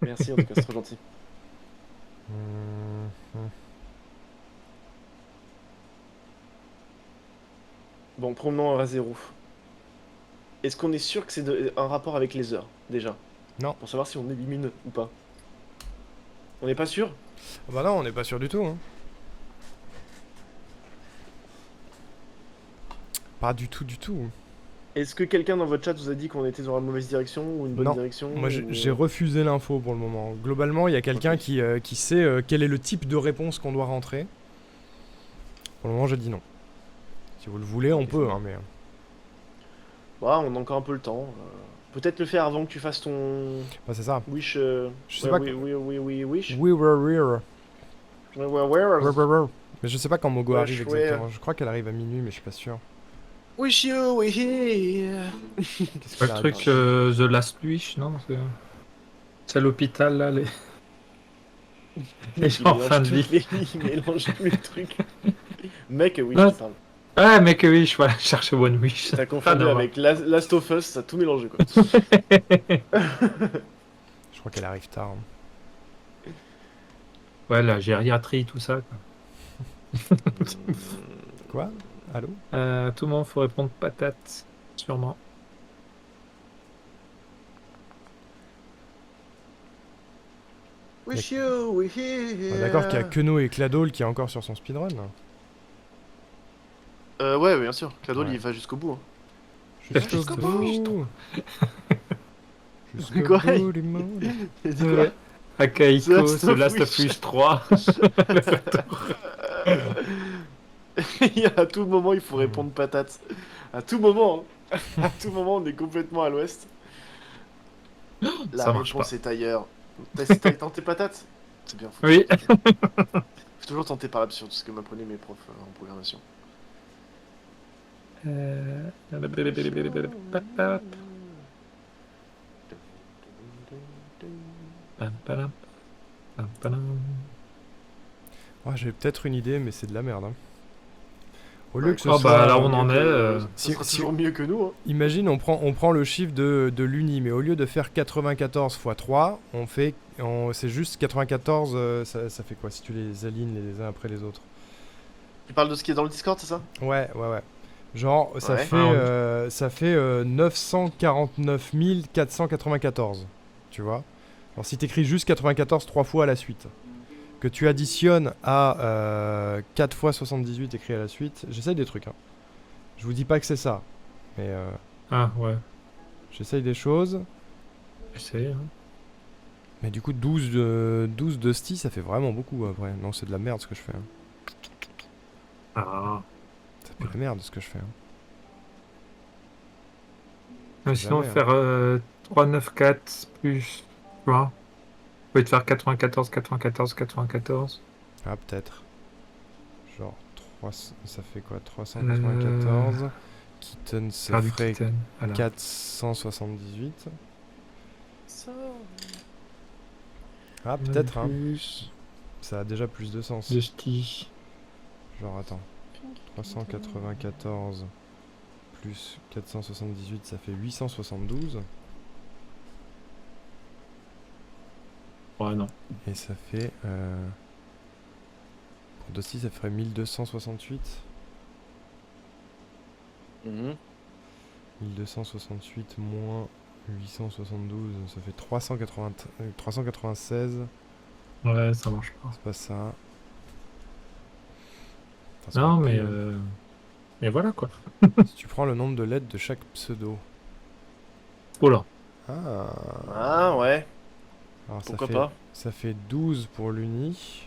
Merci, en tout cas, c'est trop gentil. Mhm. Bon, promenons à zéro. Est-ce qu'on est sûr que c'est un rapport avec les heures, déjà? Non. Pour savoir si on élimine ou pas. On n'est pas sûr? Ah bah non, on n'est pas sûr du tout. Hein. Pas du tout, du tout. Est-ce que quelqu'un dans votre chat vous a dit qu'on était dans la mauvaise direction ou une bonne Non. direction Moi, j'ai ou... refusé l'info pour le moment. Globalement, il y a quelqu'un Ok. qui sait quel est le type de réponse qu'on doit rentrer. Pour le moment, j'ai dit non. Si vous le voulez, on Ok, ça peut, va. hein, mais... Bah, on a encore un peu le temps. Peut-être le faire avant que tu fasses ton Bah, c'est ça. wish. Je sais Ouais, pas... oui, oui, oui, oui, wish. We were here. Ouais, ouais, where? Mais je sais pas quand Mogo arrive Wesh, ouais. exactement. Je crois qu'elle arrive à minuit, mais je suis pas sûr. Wish you were here. Qu'est-ce Pas qu'il le arrive truc The Last Wish, non? C'est à l'hôpital, là, les Mec, gens il en fin mélange de vie. il mélange tous les trucs. Mec, Wish, Non, tu parles. ouais, Make a Wish, voilà, je cherche One Wish. T'as Rien confondu à voir. avec Last of Us, t'as tout mélangé, quoi. Je crois qu'elle arrive tard. Hein. Ouais, la gériatrie, tout ça, quoi. Quoi? Allô? Tout le monde, faut répondre patate, sûrement. Wish you were Ah, d'accord qu'il y a here. Queneau et Cladol qui est encore sur son speedrun. Ouais, bien sûr. Cladol, Ouais. il va jusqu'au bout. Hein. Jusqu'au Jusqu'au bout. bout. Jusqu'au Quoi? bout du monde. Il dit quoi? Akaiko, The The Last Last of of Wish. Us 3. À tout moment, il faut répondre patate. À tout moment. Hein. À tout moment, on est complètement à l'ouest. La Ça marche réponse pas. est ailleurs. T'as tenté patate? C'est bien, Oui. faut toujours tenter par l'absurde, ce que m'apprenaient mes profs en programmation. Ouais, j'ai peut-être une idée, mais c'est de la merde. Hein. Au lieu Bah que ce écoute, Oh ça soit... sera bah là toujours on mieux en est. que... Ça Si, sera si- toujours mieux que nous, hein. Imagine, on prend le chiffre de l'Uni, mais au lieu de faire 94 x 3, c'est juste 94, ça fait quoi si tu les alignes les uns après les autres? Tu parles de ce qui est dans le Discord, c'est ça? Ouais. Genre, Ouais. ça fait 949 494, tu vois? Alors si t'écris juste 94 3 fois à la suite, que tu additionnes à 4 fois 78 écrit à la suite, j'essaye des trucs, hein. Je vous dis pas que c'est ça, mais Ah ouais, j'essaye des choses. j'essaie. Hein. Mais du coup, 12 de sti, ça fait vraiment beaucoup après. Non, c'est de la merde ce que je fais. Hein. Ah. Ça fait de la merde ce que je fais. Hein. Sinon, Jamais, hein. faire 394 plus. Tu vois? Vous pouvez te faire 94, 94, 94. Ah, peut-être. Genre, ça fait quoi 394. Keaton, ça Faire du ferait Kitten. Voilà. 478. Ça... Ah, peut-être, hein. Plus Ça a déjà plus de sens. de sti. Genre, attends. 394 plus 478, ça fait 872. Ouais, non. Et ça fait... Pour Dusty, ça ferait 1268. Mhm. 1268 moins 872, ça fait 396. Ouais, ça marche pas. C'est pas ça. Enfin, c'est Non, pas mais. pris, hein. Mais voilà quoi. Si tu prends le nombre de lettres de chaque pseudo. Oh là. Ah. Ah ouais, Alors pourquoi pas? ça fait 12 pour l'uni.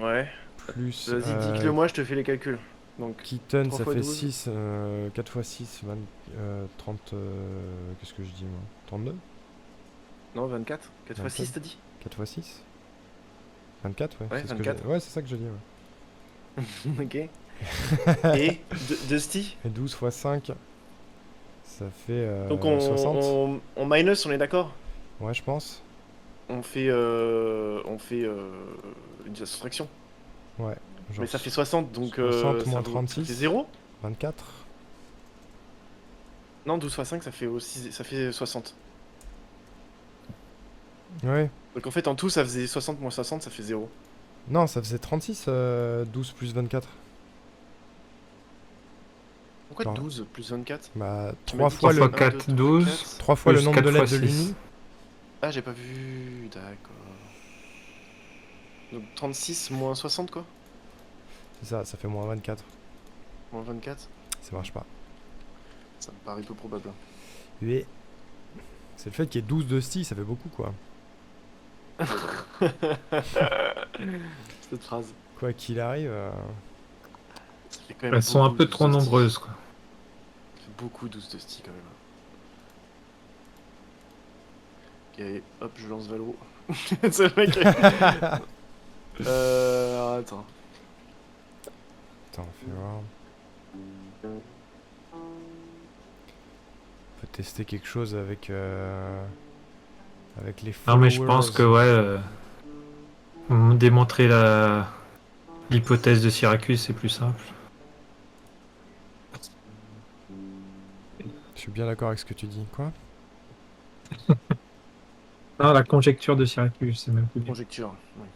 Ouais. Plus. Vas-y, dis-le moi, je te fais les calculs. Donc, Keaton, 3 ça fois fait 12. 6. 4 x 6, 30. Qu'est-ce que je dis moi 32. Non, 24. 4 fois 24. 6, t'as dit? 4 x 6 24, ouais. Ouais, C'est ce que 24. ouais, c'est ça que je dis, ouais. Ok. Et Dusty? Et 12 x 5, ça fait Donc 60. on minus, on est d'accord? Ouais, je pense. On fait une soustraction. Ouais. Genre Mais ça fait 60, donc 60 moins ça 36. fait 0? 24. Non, 12 fois 5, ça fait aussi ça fait 60. Ouais. Donc en fait, en tout, ça faisait 60 moins 60, ça fait 0. Non, ça faisait 36, 12 plus 24. Pourquoi Genre, 12 plus 24? Bah, Tu m'as 3 dit fois 3 le, fois 1, 2, 4, 3, 12. 4. 3 fois le plus nombre de 4 lettres fois de 6. l'uni. Ah, j'ai pas vu. D'accord. Donc 36 moins 60, quoi? C'est ça, ça fait moins 24. Moins 24? Ça marche pas. Ça me paraît peu probable. Et c'est le fait qu'il y ait 12 de sti, ça fait beaucoup quoi. Cette phrase. Quoi qu'il arrive. Ça fait quand même Elles sont un beaucoup, peu 12 trop de sti. nombreuses, quoi. Ça fait beaucoup 12 de sti quand même. Ok, hop, je lance Valo. C'est le mec. Alors, attends. Attends, fais voir. On peut tester quelque chose avec avec les Non, mais je pense que, followers. ouais, démontrer l'hypothèse de Syracuse, c'est plus simple. Je suis bien d'accord avec ce que tu dis, quoi. Non, la conjecture de Syracuse, c'est même plus bien. Conjecture. Oui.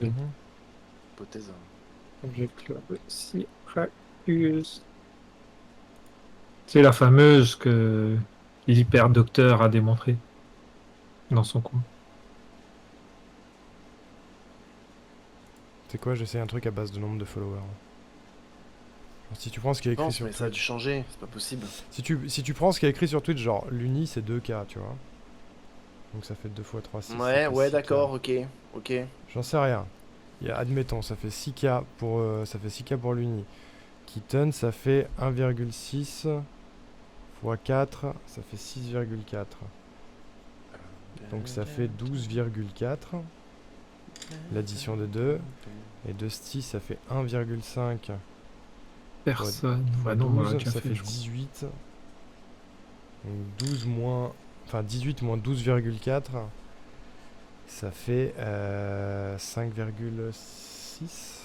Mhm. Hypothèse. Conjecture de Syracuse. C'est la fameuse que l'hyper-docteur a démontrée dans son coin. C'est quoi, j'essaie un truc à base de nombre de followers. Genre, si tu prends ce qui est écrit Non, sur mais ça a dû Twitch. changer, c'est pas possible. Si tu prends ce qui est écrit sur Twitch, genre l'uni c'est 2K, tu vois. Donc ça fait 2 fois 3, 6. Ouais, ouais, d'accord, ok. Ok. J'en sais rien. Admettons, ça fait 6K pour, ça fait 6K pour l'uni. Kitten, ça fait 1,6 fois 4, ça fait 6,4. Donc ça fait 12,4. L'addition des deux. Et de sti, ça fait 1,5 Personne. fois Bah non, on 12, l'a déjà ça fait, fait je crois. 18. Donc 12 moins... Enfin 18 moins 12,4. Ça fait 5,6.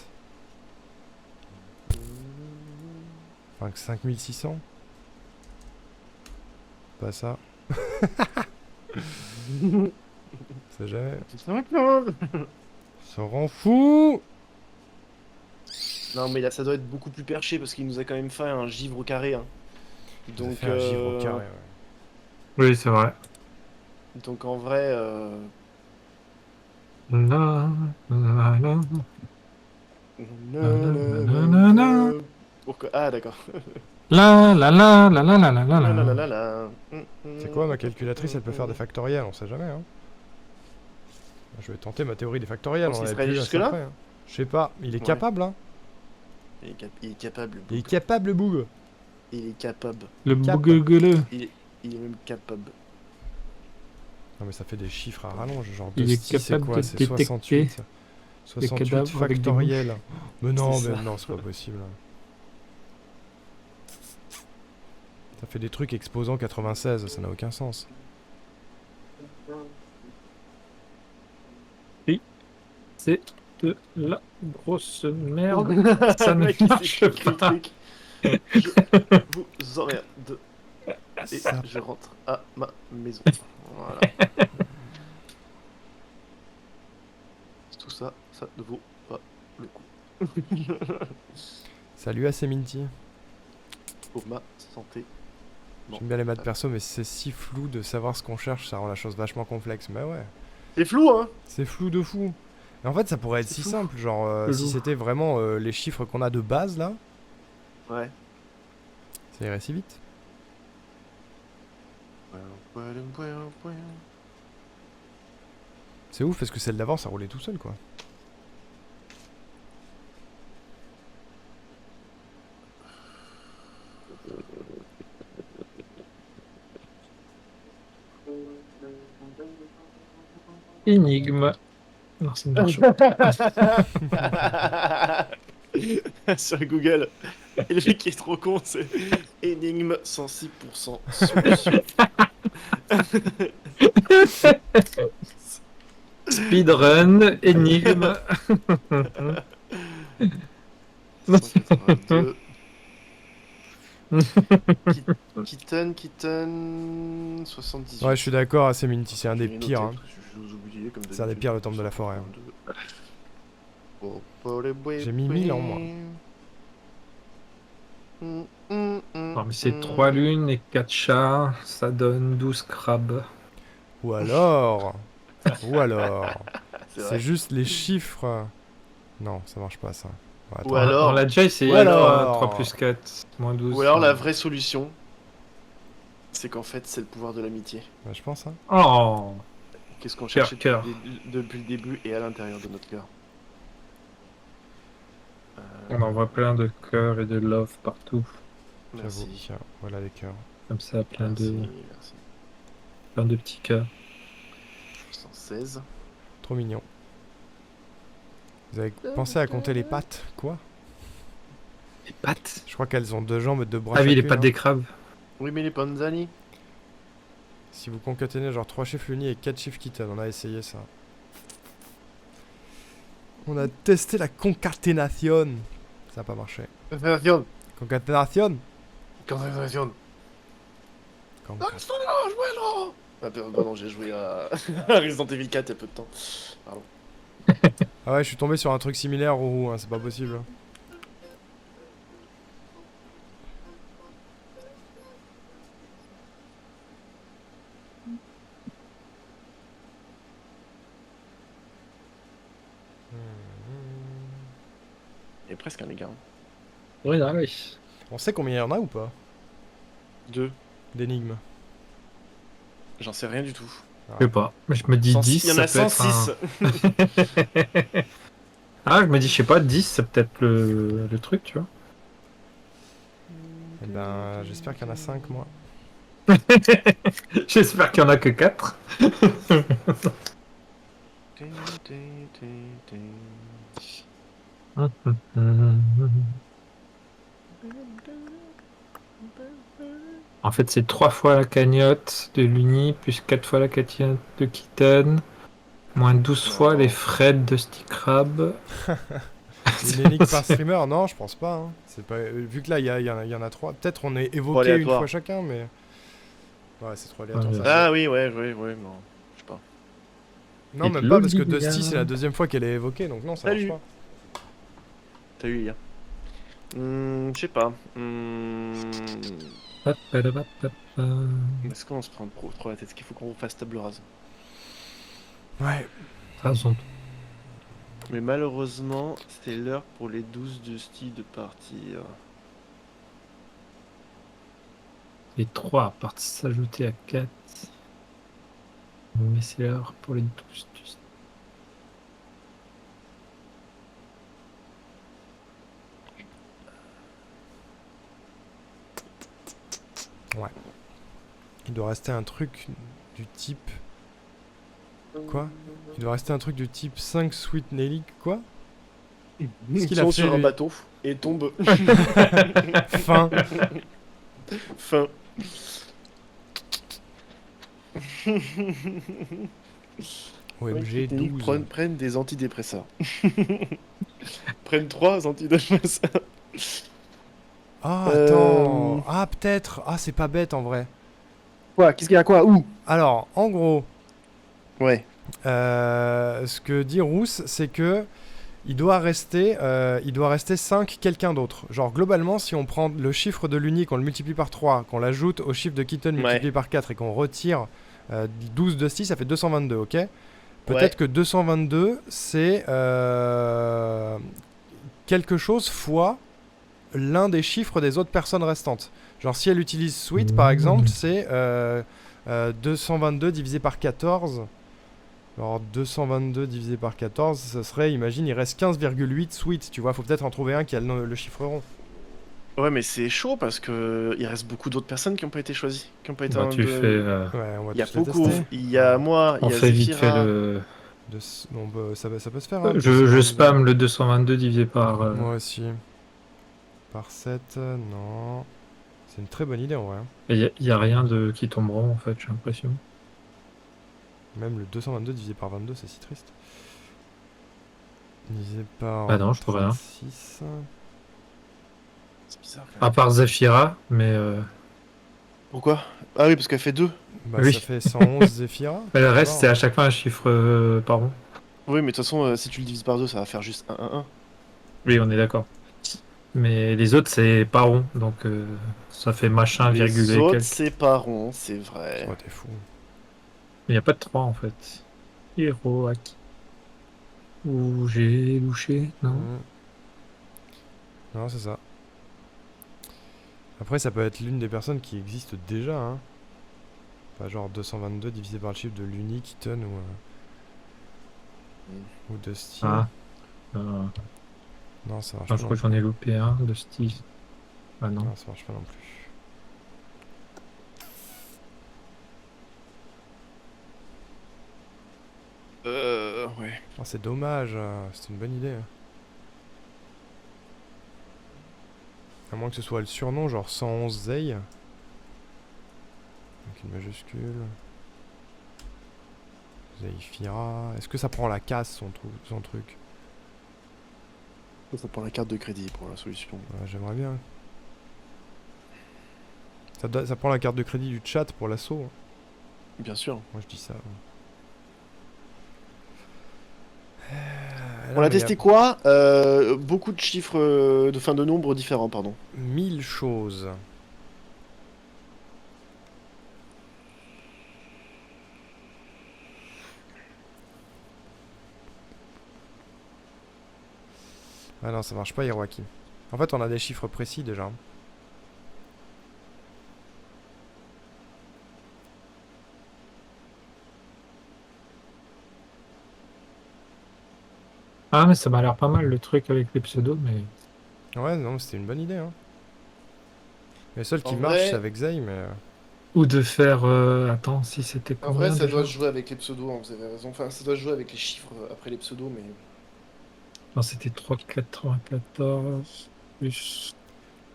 Enfin 5600. Pas ça. C'est jamais. Ça rend fou. Non, mais là, ça doit être beaucoup plus perché parce qu'il nous a quand même fait un givre au carré. Hein. Ça Donc, fait un givre au carré, ouais. Oui, c'est vrai. donc en vrai, La, la, la. Pourquoi? Ah, d'accord. La la la la la la la la La la la la. la la. C'est quoi, ma calculatrice, elle peut faire des factoriels, on sait jamais, hein. Je vais tenter ma théorie des factoriels, Pense on qu'il est serait allé plus jusque-là après, hein. Je sais pas, il est Ouais. capable, hein. Il est capable. Il est capable, Boug. Il est capable. Le Cap. bougueuleux. Il est même capable. Non, mais ça fait des chiffres à rallonge, genre Il 2 est sti, c'est capable quoi? de C'est détecter 68. 68 cadavres avec des factoriel. Mais non, C'est mais ça. non, c'est pas possible. Ça fait des trucs exposant 96, ça n'a aucun sens. C'est de la grosse merde. Ça Le ne mec, il marche s'écrit le pas. truc. Je vous emmerde. Et Ça- je rentre à ma maison. Voilà. Tout ça, ça ne vaut pas le coup. Salut à Seminti. Pour ma santé. Bon. J'aime bien les maths perso, mais c'est si flou de savoir ce qu'on cherche, ça rend la chose vachement complexe. Mais ouais, C'est flou, hein? c'est flou de fou. Et en fait, ça pourrait être C'est si flou. simple, genre si Flou. c'était vraiment les chiffres qu'on a de base là, Ouais. ça irait si vite. C'est ouf parce que celle d'avant ça roulait tout seul quoi. Énigme. Non, ça ne marche pas. Sur Google. Et le mec qui est trop con, c'est énigme 106% solution. Speedrun, énigme. 182. Kitten 78. Ouais, je suis d'accord, c'est Minty, c'est un des J'ai noté, pires. Hein. parce que je vous oubliais, comme C'est un des d'habitude. pires, le temple de la forêt. Hein. 62. Oh, les bouées, J'ai mis 1000 en moi. Non, mais c'est 3 lunes et 4 chats, ça donne 12 crabes. Ou alors... Ou alors... C'est C'est vrai. juste les chiffres... Non, ça marche pas, ça. Bon, attends. Ou alors- On l'a déjà essayé, ou alors- 3 plus 4, moins 12. Ou alors la vraie solution, c'est qu'en fait c'est le pouvoir de l'amitié. Ouais, je pense, hein. Oh, Qu'est-ce qu'on Cœur, cherchait cœur. depuis le début et à l'intérieur de notre cœur. on en voit plein de cœurs et de love partout. J'avoue, Merci. tiens, voilà les cœurs. Comme ça, plein Merci, de, merci. plein de petits cœurs. 116. Trop mignon. Vous avez pensé à compter les pattes? Quoi? Les pattes. Je crois qu'elles ont 2 jambes et 2 bras Ah oui, les chacune, pattes hein. des crabes. Oui, mais les panzani. Si vous concaténez genre 3 chiffres Luni et 4 chiffres Kitten, on a essayé ça. On a testé la concaténation. Ça n'a pas marché. Concentration. Concaténation? Concentration. Concat- Non, jouez là. Pardon, j'ai joué à Resident Evil 4 il y a peu de temps. Pardon. Ah ouais, je suis tombé sur un truc similaire, Rourou, hein, c'est pas possible. Il y a presque un les gars. Oui, ah oui. On sait combien il y en a ou pas? 2. D'énigmes. J'en sais rien du tout. Je sais pas. Mais je me dis 10, Il y en a ça peut être 106. Ah, je me dis, je sais pas, 10, c'est peut-être le truc, tu vois. Eh ben, j'espère qu'il y en a 5, moi. J'espère qu'il y en a que 4. En fait, c'est 3 fois la cagnotte de l'Uni, plus 4 fois la cagnotte de Kitten, moins 12 Non, fois attends. les Fred de Stikrab. Une énigme par streamer? Non, je pense pas. Hein. C'est pas... Vu que là, il y en a 3. Peut-être on est évoqué une aléatoire. fois chacun, mais... Ouais, c'est trop aléatoire. Ouais, ça. Ah oui, ouais, non. Je sais pas. Non, Et même pas, parce que Lolita. Dusty, c'est la 2e fois qu'elle est évoquée, donc non, ça marche Salut. pas. T'as eu hier. Je sais pas. Est-ce qu'on se prend trop la tête? Est-ce qu'il faut qu'on fasse table rase? Ouais. Raison. Mais malheureusement, c'est l'heure pour les 12 de style de partir. Les 3 partent s'ajouter à 4. Mais c'est l'heure pour les 12. Il doit rester un truc du type... Quoi? Il doit rester un truc du type 5 Sweet Nelly, quoi? Ils qu'il a sont fait, sur un lui bateau et tombent. Fin. Fin. OMG Technique, 12. prennent des antidépresseurs. Prennent 3 antidépresseurs. Ah, attends. Ah, peut-être. Ah, c'est pas bête, en vrai. Quoi? Qu'est-ce qu'il y a quoi? Où? Alors, en gros... Ouais. ce que dit Rousse, c'est que il doit rester 5 quelqu'un d'autre. Genre, globalement, si on prend le chiffre de l'Uni, qu'on le multiplie par 3, qu'on l'ajoute au chiffre de Kitten multiplié par 4 et qu'on retire 12 de 6, ça fait 222, ok? Peut-être que 222, c'est quelque chose fois l'un des chiffres des autres personnes restantes. Genre, si elle utilise Sweet, par exemple, c'est 222 divisé par 14. Alors 222 divisé par 14, ça serait, imagine, il reste 15,8 Sweet, tu vois, faut peut-être en trouver un qui a le chiffre rond. Ouais, mais c'est chaud parce que il reste beaucoup d'autres personnes qui n'ont pas été choisies, qui n'ont pas été Bah, tu fais. Ouais, on va Il y a tous les beaucoup. tester. Il y a moi, On il y a fait vite fait Zephyra. le. Bon, bah, ça peut se faire. Hein, Je 222. spam le 222 divisé par. Moi aussi. Par 7, non. C'est une très bonne idée en vrai. Hein. Il y a rien de qui tomberont en fait, j'ai l'impression. Même le 222 divisé par 22, c'est si triste. Divisé par Ah non, je trouve rien. 36. C'est bizarre. Quand même. À part Zafira, mais Pourquoi? Ah oui, parce qu'elle fait 2. Bah, Oui. ça fait 111 Zephyra. le reste, Alors, c'est à chaque fois un chiffre par rond. Oui, mais de toute façon, si tu le divises par 2, ça va faire juste 1, 1, 1. Oui, on est d'accord. Mais les autres, c'est pas rond, donc ça fait machin, virgule Les et autres, quelques. c'est pas rond, c'est vrai. oh, t'es fou. Il n'y a pas de 3 en fait. Hiroaki. Ou j'ai louché, non? Mm. Non, c'est ça. Après, ça peut être l'une des personnes qui existent déjà, hein. Pas genre 222 divisé par le chiffre de l'Uni, Keaton ou Dusty. Ah. Non, ça marche Je pas. crois que j'en ai loupé un de Steve. Ah non. Non, ça marche pas non plus. Ouais. Oh, c'est dommage, c'était une bonne idée. À moins que ce soit le surnom, genre 111 Zei. Avec une majuscule. Zeifira. Est-ce que ça prend la casse son truc? Ça prend la carte de crédit pour la solution. Ouais, j'aimerais bien. Ça prend la carte de crédit du chat pour l'assaut, hein. Bien sûr. Moi je dis ça. On a testé quoi? Beaucoup de chiffres de fin de nombre différents, pardon. 1000 choses. Ah non, ça marche pas Hiroaki. En fait, on a des chiffres précis déjà. Ah, mais ça m'a l'air pas mal le truc avec les pseudos, mais. Ouais, non, c'était une bonne idée, hein. Le seul qui En marche, vrai- c'est avec Zei, mais... Ou de faire. Attends, si c'était En vrai, combien ça déjà doit se jouer avec les pseudos, hein, vous avez raison. Enfin, ça doit se jouer avec les chiffres après les pseudos, mais... Non, c'était 3,94 plus.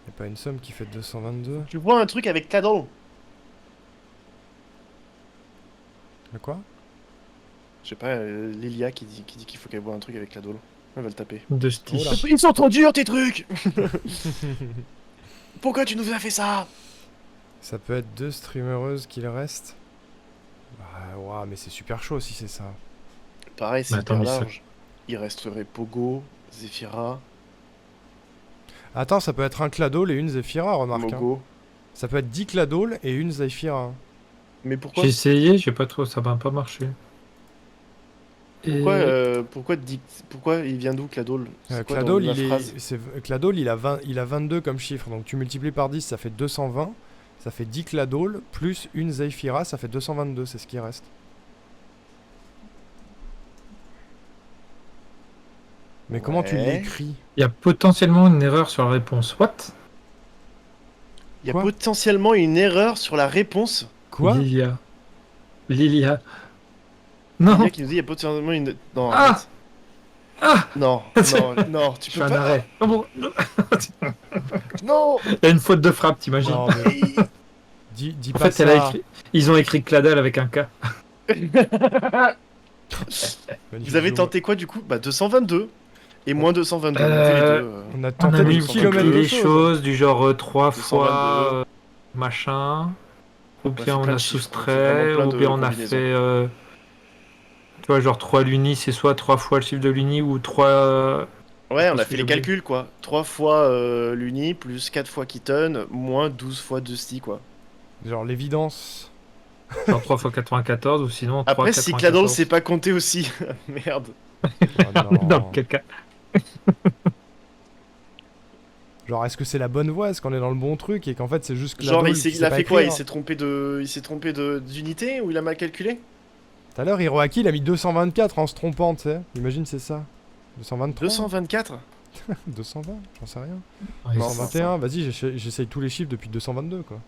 Y a pas une somme qui fait 222? Tu vois un truc avec Cadon? De quoi? Je sais pas, Lilia qui dit qu'il faut qu'elle voit un truc avec Cadol. Elle va le taper. De Steve. Oula. Ils sont trop durs tes trucs! Pourquoi tu nous as fait ça? Ça peut être 2 streamereuses qu'il reste. Bah, ouah, mais c'est super chaud si c'est ça. Pareil, c'est Mais attends, hyper mais ça- large. Il resterait Pogo, Zephyra, Attends, ça peut être un Cladol et une Zephyra, remarque. Hein. Mogo. Ça peut être 10 Cladol et une Zephyra. Mais pourquoi? J'ai essayé, j'ai pas trop, ça m'a pas marché. Pourquoi il vient d'où Cladol? C'est quoi dans Cladol, la phrase Cladol, il a 22 comme chiffre. Donc tu multiplies par 10, ça fait 220. Ça fait 10 Cladol plus une Zephyra, ça fait 222, c'est ce qui reste. Mais comment tu Ouais. l'écris? Il y a potentiellement une erreur sur la réponse. What? Il y a Quoi potentiellement une erreur sur la réponse. Quoi? Lilia. Lilia. Il Non. y a qui nous dit il y a potentiellement une... Non, Ah arrête. Ah Non, non, tu Je peux fais un pas... arrêt. Oh bon. Non. Il y a une faute de frappe, t'imagines? Non, mais dis En pas fait, ça. elle a écrit... ils ont écrit Cladal avec un K. Magnifique Vous avez jeu. tenté quoi du coup? Bah 222 et moins 222. On a fait les deux. On a On tenté a des multiplié kilomètres de les choses. choses du genre 3 222. fois machin, ou On a bien fait on plein a de chiffres, on a fait soustrait, vraiment plein ou de bien on a combinaisons. fait... tu vois, genre 3 l'uni, c'est soit 3 fois le chiffre de l'uni, ou 3... Ouais, on a Parce fait que les j'ai calculs quoi. 3 fois l'Uni plus 4 fois Keaton moins 12 fois Dusty quoi. Genre l'évidence. genre 3 fois 94, ou sinon 3 Après, si Cladol c'est pas compté aussi. Merde. Ah non. Dans quel cas? Genre, est-ce que c'est la bonne voie? Est-ce qu'on est dans le bon truc et qu'en fait c'est juste Genre, Cladol il, qui il sait a pas fait quoi? écrire? Il s'est trompé d'unité ou il a mal calculé? Tout à l'heure, Hiroaki il a mis 224 en se trompant, tu sais. Imagine, c'est ça. 223 224? 220, j'en sais rien. Ouais, Non, c'est- 221, vas-y, j'essaye tous les chiffres depuis 222 quoi.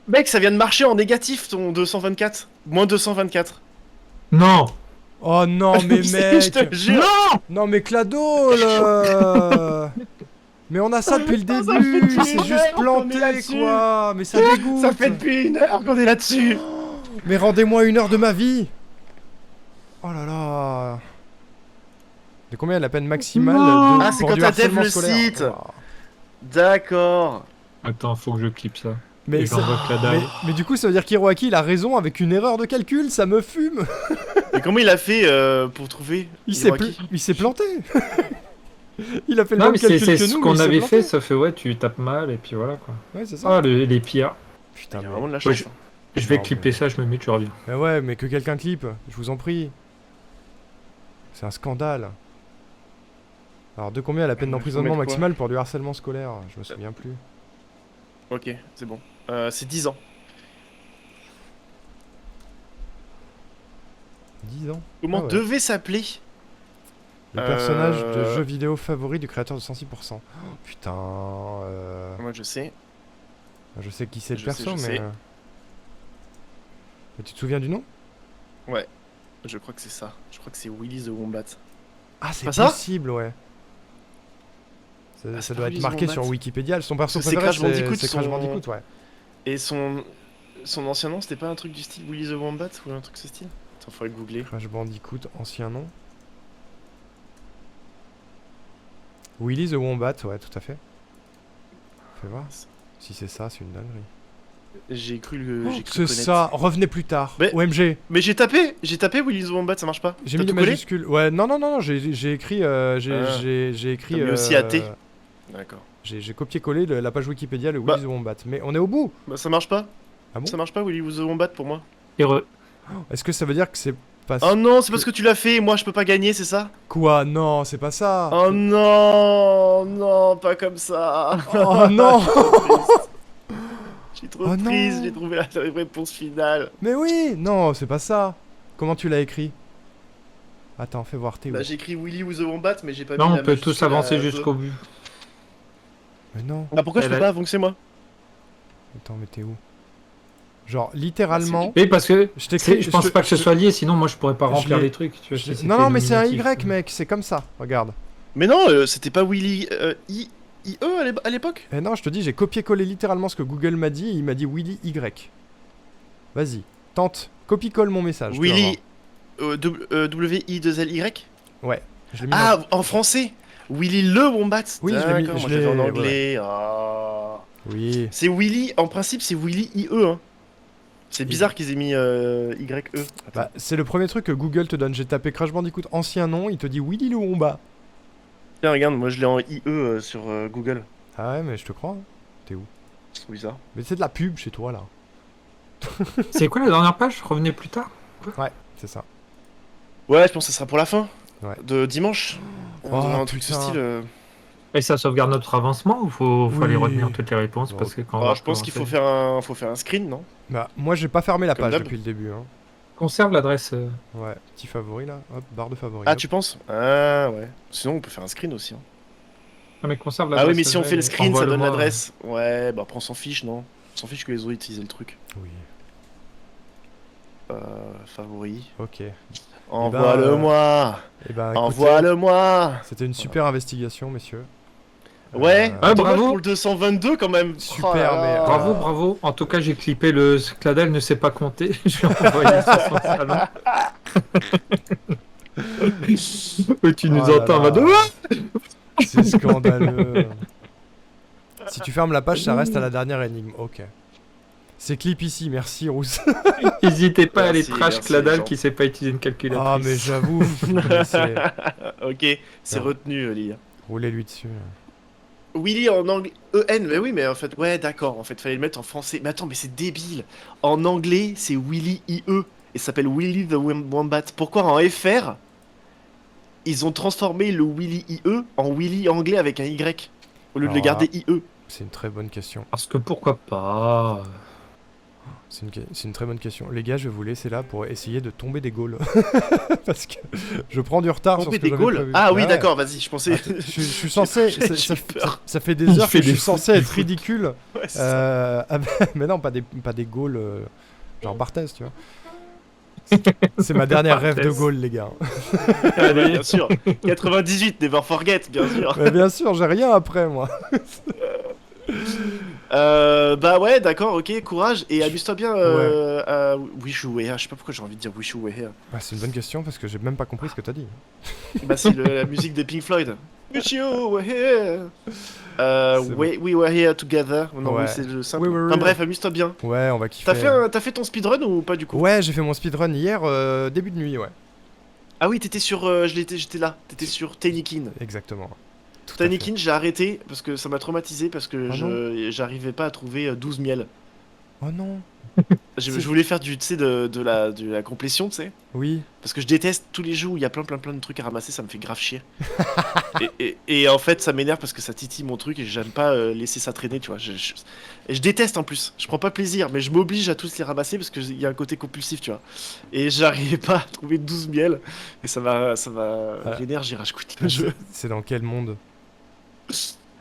Mec, ça vient de marcher en négatif ton 224. Moins 224. Non. Oh non, mais Je mec! te jure. Non, mais Cladol! Mais on a ça depuis le Ça fait début! depuis C'est une juste heure qu'on est planté là-dessus. quoi! Mais ça dégoûte! Ça fait depuis 1 heure qu'on est là-dessus. Mais rendez-moi 1 heure de ma vie! Oh là là! De combien est la peine maximale Non. de, Ah, c'est pour quand du t'as dev harcèlement le scolaire? site. Waouh. D'accord. Attends, faut que je clip ça. Mais, Et ça- j'envoie que la dalle. mais du coup, ça veut dire qu'Hiroaki, il a raison avec une erreur de calcul, ça me fume. Mais comment il a fait pour trouver Il s'est planté. Il a fait le Non, même mais calcul c'est que ce nous, qu'on mais il s'est avait planté. fait, sauf que ouais, tu tapes mal et puis voilà quoi. Ouais, c'est ça. Ah, les pires. Putain, Il y a mais... vraiment de la Ouais, chance. hein. Je vais Non, clipper mais- ça, je me mets, tu reviens. Mais ouais, mais que quelqu'un clippe, je vous en prie. C'est un scandale. Alors, de combien la peine Faut d'emprisonnement mettre quoi maximale pour du harcèlement scolaire? Je me souviens plus. Ok, c'est bon. C'est 10 ans. 10 ans. Comment Ah ouais. devait s'appeler Le personnage de Euh. jeu vidéo favori du créateur de 106%. Oh, putain. Moi je sais. Je sais qui c'est le Je perso, sais, je mais. sais. Mais tu te souviens du nom? Je crois que c'est ça. Je crois que c'est Willy the Wombat. Ah, c'est Pas ça possible, ouais. Ça, Ah, ça c'est doit pas être Willy the marqué Wombat. sur Wikipédia. Son perso Parce que c'est préféré, Crash Bandicoot, c'est Crash son- Bandicoot, ouais. Et son ancien nom, c'était pas un truc du style Willy the Wombat ou un truc de ce style? Attends, faudrait googler. Crash Bandicoot, ancien nom. Willy the Wombat, ouais, tout à fait. Fais voir. Si c'est ça, c'est une dinguerie. J'ai cru le. Oh, j'ai cru c'est connaître. ça, revenez plus tard. Mais- OMG, Mais j'ai tapé Willy the Wombat, ça marche pas. j'ai T'as mis des tout collé majuscules. Ouais, non, j'ai écrit. J'ai écrit. T'as mis aussi AT. D'accord. J'ai copié-collé la page Wikipédia, le Bah. Willy the Wombat. Mais on est au bout. Bah ça marche pas. Ah bon? Ça marche pas Willy the Wombat pour moi. Heureux. Est-ce que ça veut dire que c'est pas. Oh non, c'est parce que tu l'as fait et moi je peux pas gagner, c'est ça? Quoi? Non, c'est pas ça. Oh non, non, pas comme ça. Oh non. Je suis trop Oh non. triste, j'ai trouvé la réponse finale. Mais oui, non, c'est pas ça. Comment tu l'as écrit? Attends, fais voir, t'es où? Bah j'ai écrit Willy the Wombat, mais j'ai pas Non, mis on la peut tous majuscule avancer à jusqu'au deux. but. Mais non. Ah pourquoi je Elle peux a- pas avancer moi? Attends, mais t'es où? Genre, littéralement. Oui, parce que Je t'écris. je pense pas que ce soit lié, sinon moi je pourrais pas je remplir l'ai- les trucs. Tu vois, si c'était Non, non, mais c'est un nominatif. Y, mec, c'est comme ça. Regarde. Mais non, c'était pas Willy IE à l'époque? Et non, je te dis, j'ai copié-collé littéralement ce que Google m'a dit. Et il m'a dit Willy Y. Vas-y, tente. Copie-colle mon message. tu vas Willy WI2LY? voir. Ouais, je l'ai mis Ah, dans- en français? Willy le Wombat? Oui, je l'ai mis- D'accord, je moi l'ai- j'avais en ouais. anglais. Ah. Oui. C'est Willy, en principe c'est Willy IE. Hein. C'est bizarre qu'ils aient mis YE. Attends. Bah, c'est le premier truc que Google te donne. J'ai tapé Crash Bandicoot ancien nom, il te dit Willy le Wombat. Tiens, regarde, moi je l'ai en IE sur Google. Ah ouais, mais je te crois. hein. T'es où? C'est bizarre. Mais c'est de la pub chez toi là. C'est quoi la dernière page? Revenez plus tard. Ouais, c'est ça. Ouais, je pense que ça sera pour la fin. Ouais. De dimanche. Oh, On dirait un truc de ce putain. style. Et ça sauvegarde notre avancement ou faut aller Oui. retenir toutes les réponses? Parce que quand on Ah, va je pense qu'il faut recommencer- faire un screen, non? Bah, moi j'ai pas fermé la Comme page d'hab. depuis le début. Hein. Conserve l'adresse. Ouais, petit favori là. Hop, barre de favori. Ah, hop. tu penses? Ah, ouais. Sinon, on peut faire un screen aussi. Hein. Ah, mais conserve l'adresse. Ah, oui, mais si on fait le screen, ça donne envoie-le-moi. l'adresse. Ouais, bah après, on s'en fiche, non? On s'en fiche que les autres utilisent le truc. Oui, Favori. ok. Envoie-le-moi! Et bah, écoutez, Envoie-le-moi! c'était une super investigation, messieurs. Ouais, Ah, dommage bravo. pour le 222 quand même. Super, Oh là là. mais- Bravo, bravo. En tout cas, j'ai clippé le Cladel ne sait pas compter. Je l'ai envoyé sur son salon. Et tu nous Oh là entends en là. mode. C'est scandaleux. Si tu fermes la page, ça reste à la dernière énigme. Ok. C'est clip ici, merci Rousse. N'hésitez pas à aller Merci, trash merci, Cladel les qui sait pas utiliser une calculatrice. Ah, mais j'avoue. mais c'est- Ok, c'est Non. retenu, Lily. Roulez-lui dessus. Willy en anglais. EN, mais oui, mais en fait, ouais, d'accord. En fait, fallait le mettre en français. Mais attends, mais c'est débile. En anglais, c'est Willy IE. Et ça s'appelle Willy the Wombat. Pourquoi en FR, ils ont transformé le Willy IE en Willy anglais avec un Y au lieu de le Alors garder IE? C'est une très bonne question. Parce que pourquoi pas. C'est une très bonne question. Les gars, je vais vous laisser là pour essayer de tomber des goals. Parce que je prends du retard sur Tomber ce que des j'avais goals? prévu. Ah oui, Ouais. d'accord, vas-y, je pensais. Je suis censé. J'ai ça, peur. ça fait des Il heures fait que je des suis censé être ridicule. Ouais, c'est ça. Mais non, pas des goals genre Barthez, tu vois. C'est ma dernière rêve de Barthez. goal, les gars. Allez. Bien sûr. 98, never forget, bien sûr. Mais bien sûr, j'ai rien après, moi. Bah ouais, d'accord, ok, courage et amuse-toi bien. Wish You Were Here. Je sais pas pourquoi j'ai envie de dire Wish You Were Here. Bah, c'est une bonne question parce que j'ai même pas compris ce que t'as dit. Bah c'est la musique de Pink Floyd. Wish You Were Here. C'est bon. We Were Here Together. Non, oui, Ouais. c'est le simple. Oui, oui, Enfin oui. bref, amuse-toi bien. Ouais, on va kiffer. T'as fait ton speedrun ou pas du coup? Ouais, j'ai fait mon speedrun hier, début de nuit, ouais. Ah oui, t'étais sur. J'étais là. T'étais sur Tinykin. Exactement. Tout à fait. Tinykin, j'ai arrêté parce que ça m'a traumatisé parce que Ah j'arrivais pas à trouver 12 miels. Oh non. Je C'est- voulais faire de la complétion, tu sais. Oui. Parce que je déteste tous les jeux où il y a plein de trucs à ramasser, ça me fait grave chier. Et en fait, ça m'énerve parce que ça titille mon truc et j'aime pas laisser ça traîner, tu vois. Et je déteste en plus. Je prends pas plaisir, mais je m'oblige à tous les ramasser parce qu'il y a un côté compulsif, tu vois. Et j'arrivais pas à trouver 12 miels. Et ça va l'énergie rage quit le jeu. C'est dans quel monde?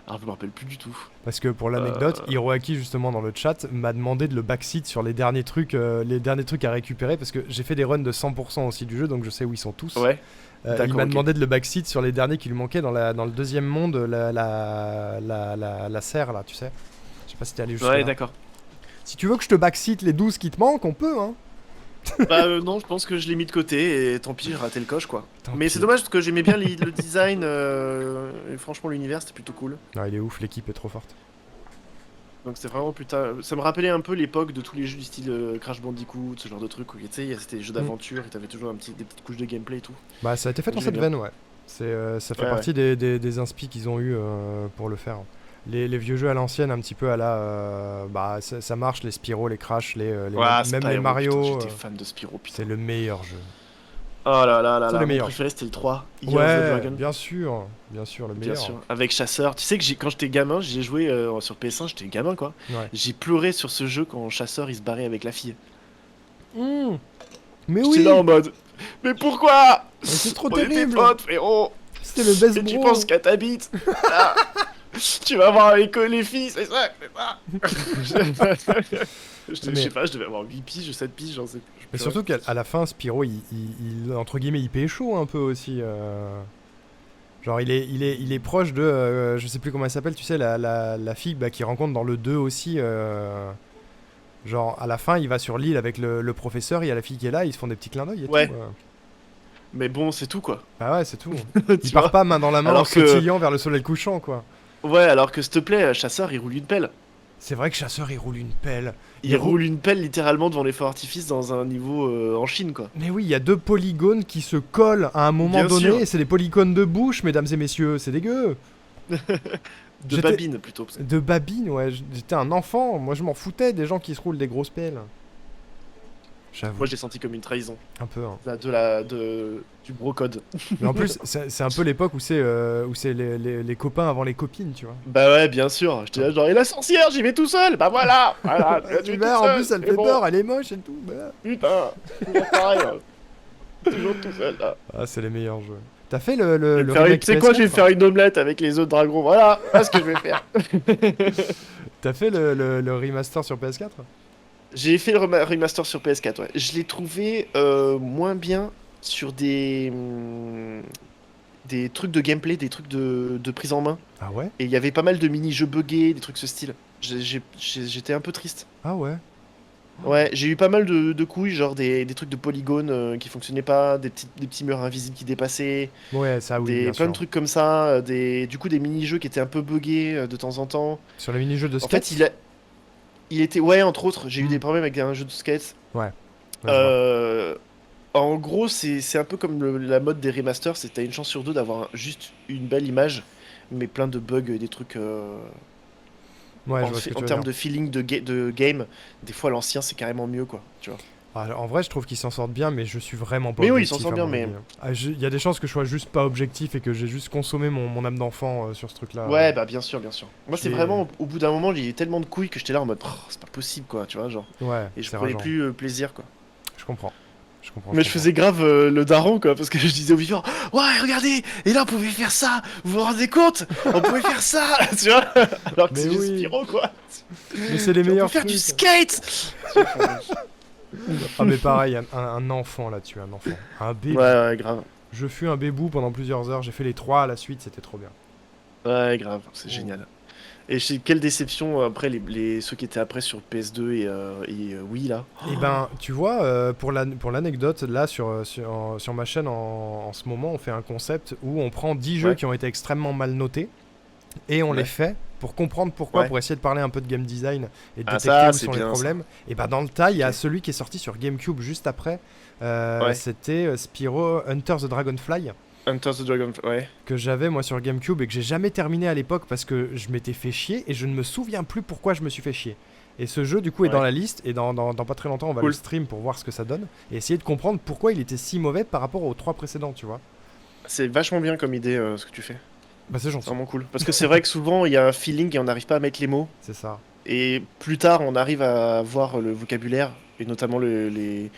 Alors, je me rappelle plus du tout. Parce que pour l'anecdote, Hiroaki justement dans le chat m'a demandé de le backseat sur les derniers trucs à récupérer parce que j'ai fait des runs de 100% aussi du jeu donc je sais où ils sont tous. Ouais. Il D'accord, m'a ok. demandé de le backseat sur les derniers qui lui manquaient dans le deuxième monde, la serre là, tu sais. Je sais pas si t'es allé jusque Ouais, là. d'accord. Si tu veux que je te backseat les 12 qui te manquent, on peut, hein. Bah non, je pense que je l'ai mis de côté et tant pis, j'ai raté le coche quoi. Tant Mais pis. c'est dommage parce que j'aimais bien le design et franchement l'univers c'était plutôt cool. Non, il est ouf, l'équipe est trop forte. Donc c'était vraiment putain, ça me rappelait un peu l'époque de tous les jeux du style Crash Bandicoot, ce genre de trucs où tu sais, c'était des jeux d'aventure et t'avais toujours des petites couches de gameplay et tout. Bah, ça a été fait dans J'aimais cette bien. veine, ouais. Ça fait Ouais, partie des inspi qu'ils ont eu pour le faire. Les vieux jeux à l'ancienne, un petit peu à la. Bah, ça marche, les Spyro, les Crash, même Spyro, les putain, Mario. j'étais fan de Spyro, putain. C'est le meilleur jeu. Oh là là là C'est là, le mon meilleur. préféré c'était le 3, Year of the Ouais, Dragon. bien sûr, le Bien meilleur. sûr, avec Chasseur. Tu sais que quand j'étais gamin, j'ai joué sur PS1, j'étais gamin quoi. Ouais. J'ai pleuré sur ce jeu quand Chasseur il se barrait avec la fille. Mais J'étais oui, là en mode, mais pourquoi? mais c'est trop On était terrible. potes, frérot. C'était le best Et tu bro. penses qu'à ta bite, là, tu vas voir les filles, c'est ça, c'est ça. Je Mais- sais pas, je devais avoir 8 piges, 7 piges, j'en sais plus. Mais surtout qu'à la fin, Spyro, entre guillemets, il pécho un peu aussi. Genre, il est proche de. Je sais plus comment elle s'appelle, tu sais, la fille qu'il rencontre dans le 2 aussi. Genre, à la fin, il va sur l'île avec le professeur, il y a la fille qui est là, ils se font des petits clins d'œil et Ouais. tout. Mais bon, c'est tout quoi. Ah ouais, c'est tout. Tu Il part vois. pas main dans la main en Alors que- sautillant vers le soleil couchant, quoi. Ouais, alors que s'il te plaît, Chasseur il roule une pelle. C'est vrai que Chasseur, il roule une pelle. Il roule une pelle littéralement devant les feux artifices dans un niveau en Chine quoi. Mais oui, il y a deux polygones qui se collent à un moment Bien donné, sûr. et c'est des polygones de bouche, mesdames et messieurs, c'est dégueu. De J'étais- babine plutôt. De babine, ouais, j'étais un enfant, moi je m'en foutais des gens qui se roulent des grosses pelles. J'avoue, Moi j'ai senti comme une trahison. un peu. Hein. Du brocode. Mais en plus, c'est un peu l'époque où c'est les copains avant les copines, tu vois. Bah ouais, bien sûr. J'étais là genre, et la sorcière, j'y vais tout seul. Bah voilà. Voilà. Tu vas tout En seul, plus, elle c'est fait bon. peur, elle est moche et tout. bah. Putain. Toujours pareil. Hein. Toujours tout seul là. Ah, c'est les meilleurs jeux. T'as fait le Tu remake sais quoi, je vais PS4? faire une omelette avec les œufs de dragon. Voilà. Voilà ce que je vais faire. T'as fait le remaster sur PS4? J'ai fait le remaster sur PS4. Ouais. Je l'ai trouvé moins bien sur des trucs de gameplay, des trucs de prise en main. Ah ouais? Et il y avait pas mal de mini-jeux buggés, des trucs ce style. J'étais un peu triste. Ah ouais? Ouais, j'ai eu pas mal de couilles, genre des trucs de polygones qui fonctionnaient pas, des petits murs invisibles qui dépassaient, Ouais, ça oui, bien plein de sûr. trucs comme ça, du coup des mini-jeux qui étaient un peu buggés de temps en temps. Sur les mini-jeux de En skate? fait, il était, ouais, entre autres, j'ai eu Mm. des problèmes avec un jeu de skate. Ouais, je vois. En gros, c'est un peu comme la mode des remasters, c'est que t'as une chance sur deux d'avoir juste une belle image, mais plein de bugs et des trucs. Ouais, je En, vois ce que tu en veux termes dire. de feeling de game, des fois l'ancien c'est carrément mieux quoi, tu vois. Ah, en vrai, je trouve qu'ils s'en sortent bien, mais je suis vraiment pas Mais oui, ils objectif. s'en sortent à bien, mon mais- avis, hein. Ah, il y a des chances que je sois juste pas objectif et que j'ai juste consommé mon âme d'enfant sur ce truc-là. Ouais, bah bien sûr, bien sûr. Moi c'est j'ai- vraiment, au bout d'un moment, il y a eu tellement de couilles que j'étais là en mode, oh, c'est pas possible quoi, tu vois, genre. Ouais, Et je c'est prenais rageant. plus plaisir quoi. Je comprends. Je comprends. Mais je faisais grave le daron quoi, parce que je disais aux vivants, ouais, regardez, et là on pouvait faire ça, vous vous rendez compte? On pouvait faire ça, tu vois. Alors que Mais c'est juste oui. Spyro quoi. Mais c'est les On peut meilleurs faire trucs. du skate. Ah, mais pareil, un enfant là-dessus, un enfant. Un bébé. Ouais, grave. Je fus un bébou pendant plusieurs heures. J'ai fait les 3 à la suite, c'était trop bien. Ouais, grave, c'est Oh. génial. Et quelle déception après ceux qui étaient après sur PS2 et Wii là. Et ben, tu vois, pour l'anecdote, là, sur ma chaîne, en ce moment, on fait un concept où on prend 10 jeux Ouais. qui ont été extrêmement mal notés et on les Ouais. fait pour comprendre pourquoi, Ouais. pour essayer de parler un peu de game design et de Ah détecter ça, où c'est sont les bien ça. problèmes. Et ben, dans le tas, il y a Ok. celui qui est sorti sur GameCube juste après. Ouais. C'était Spyro Hunter the Dragonfly Enter the Dragon. Ouais. que j'avais moi sur GameCube et que j'ai jamais terminé à l'époque parce que je m'étais fait chier et je ne me souviens plus pourquoi je me suis fait chier. Et ce jeu du coup est dans Ouais. la liste et dans pas très longtemps on va le Cool. stream pour voir ce que ça donne et essayer de comprendre pourquoi il était si mauvais par rapport aux 3 précédents, tu vois. C'est vachement bien comme idée ce que tu fais. Bah c'est C'est gentil, vraiment cool. Parce que c'est vrai que souvent il y a un feeling et on n'arrive pas à mettre les mots. c'est ça. Et plus tard on arrive à voir le vocabulaire et notamment les